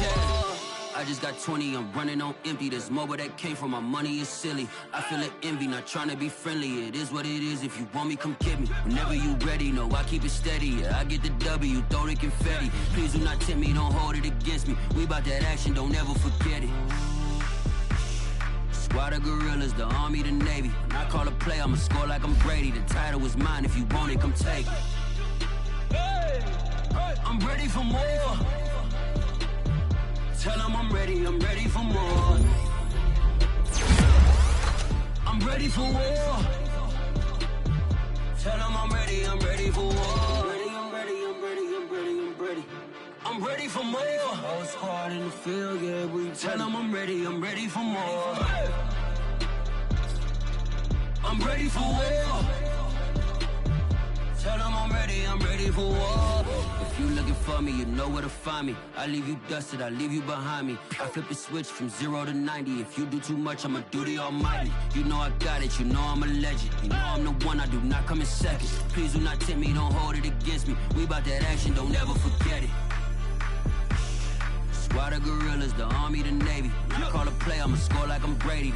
I just got 20, I'm running on empty. This mobile that came from my money is silly. I feel it envy, not trying to be friendly. It is what it is, if you want me, come get me. Whenever you ready, no, I keep it steady. Yeah, I get the W, throw the confetti. Please do not tempt me, don't hold it against me. We bout that action, don't ever forget it. Squad of gorillas, the army, the navy. When I call a play, I'ma score like I'm Brady. The title is mine, if you want it, come take it. I'm ready for more. Tell them I'm ready for more. I'm ready for war. Tell them I'm ready for war. I'm ready for more. Whole squad in the field, yeah, we tell them I'm ready for more. I'm ready for war. Tell them I'm ready for war. If you looking for me, you know where to find me. I leave you dusted, I leave you behind me. I flip the switch from 0 to 90. If you do too much, I'ma do the almighty. You know I got it, you know I'm a legend. You know I'm the one, I do not come in second. Please do not tempt me, don't hold it against me. We bout that action, don't ever forget it. Squad of gorillas, the army, the navy. When I call a play, I'ma score like I'm Brady.